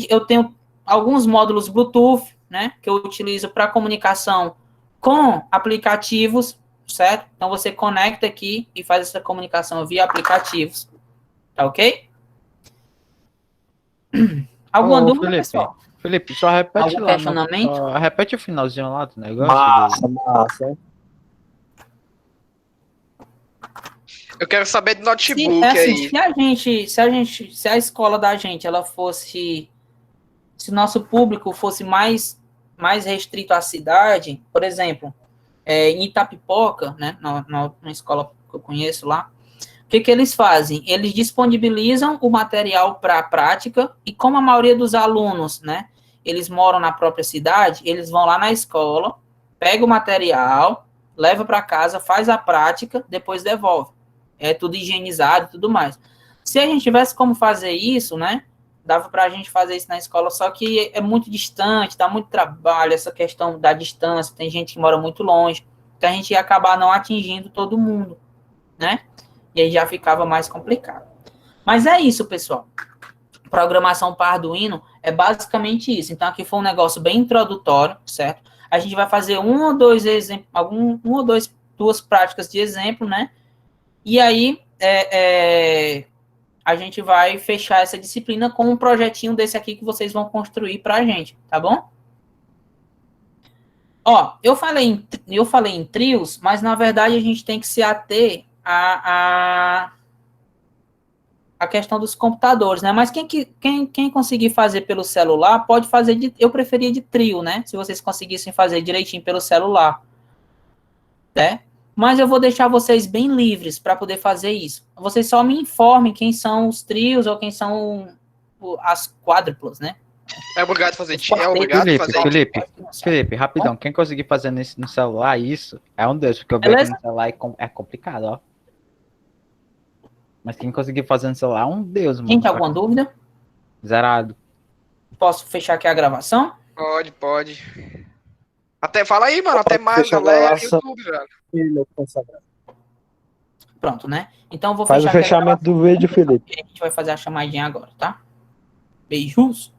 Eu tenho alguns módulos Bluetooth, né? Que eu utilizo para comunicação com aplicativos, certo? Então, você conecta aqui e faz essa comunicação via aplicativos, tá ok? Alguma Ô, dúvida, Felipe, pessoal? Felipe, só repete Algum lá. questionamento? Só repete o finalzinho lá do negócio. Massa. Eu quero saber do Se, notebook assim, aí. se a escola da gente, ela fosse, se o nosso público fosse mais restrito à cidade, por exemplo, em Itapipoca, né, na escola que eu conheço lá, o que eles fazem? Eles disponibilizam o material para a prática e como a maioria dos alunos, né, eles moram na própria cidade, eles vão lá na escola, pega o material, leva para casa, faz a prática, depois devolve. É tudo higienizado e tudo mais. Se a gente tivesse como fazer isso, né, dava para a gente fazer isso na escola, só que é muito distante, dá muito trabalho, essa questão da distância, tem gente que mora muito longe, então a gente ia acabar não atingindo todo mundo, né? E aí já ficava mais complicado. Mas é isso, pessoal. Programação para Arduino é basicamente isso. Então aqui foi um negócio bem introdutório, certo? A gente vai fazer duas práticas de exemplo, né? E aí a gente vai fechar essa disciplina com um projetinho desse aqui que vocês vão construir para a gente, tá bom? Ó, eu falei em trios, mas na verdade a gente tem que se ater a questão dos computadores, né? Mas quem conseguir fazer pelo celular, pode fazer eu preferia de trio, né? Se vocês conseguissem fazer direitinho pelo celular, né? Mas eu vou deixar vocês bem livres para poder fazer isso. Vocês só me informem quem são os trios ou quem são as quádruplas, né? É obrigado a fazer Felipe, rapidão. Quem conseguir fazer no celular isso, é um Deus, porque eu vejo no celular é complicado, ó. Mas quem conseguir fazer no celular é um Deus, mano. Gente, alguma dúvida? Zerado. Posso fechar aqui a gravação? Pode. Até fala aí, mano. Até mais, galera. YouTube, velho. Pronto, né? Então eu vou Faz fechar o fechamento do vídeo, Felipe. A gente vai fazer a chamadinha agora, tá? Beijos.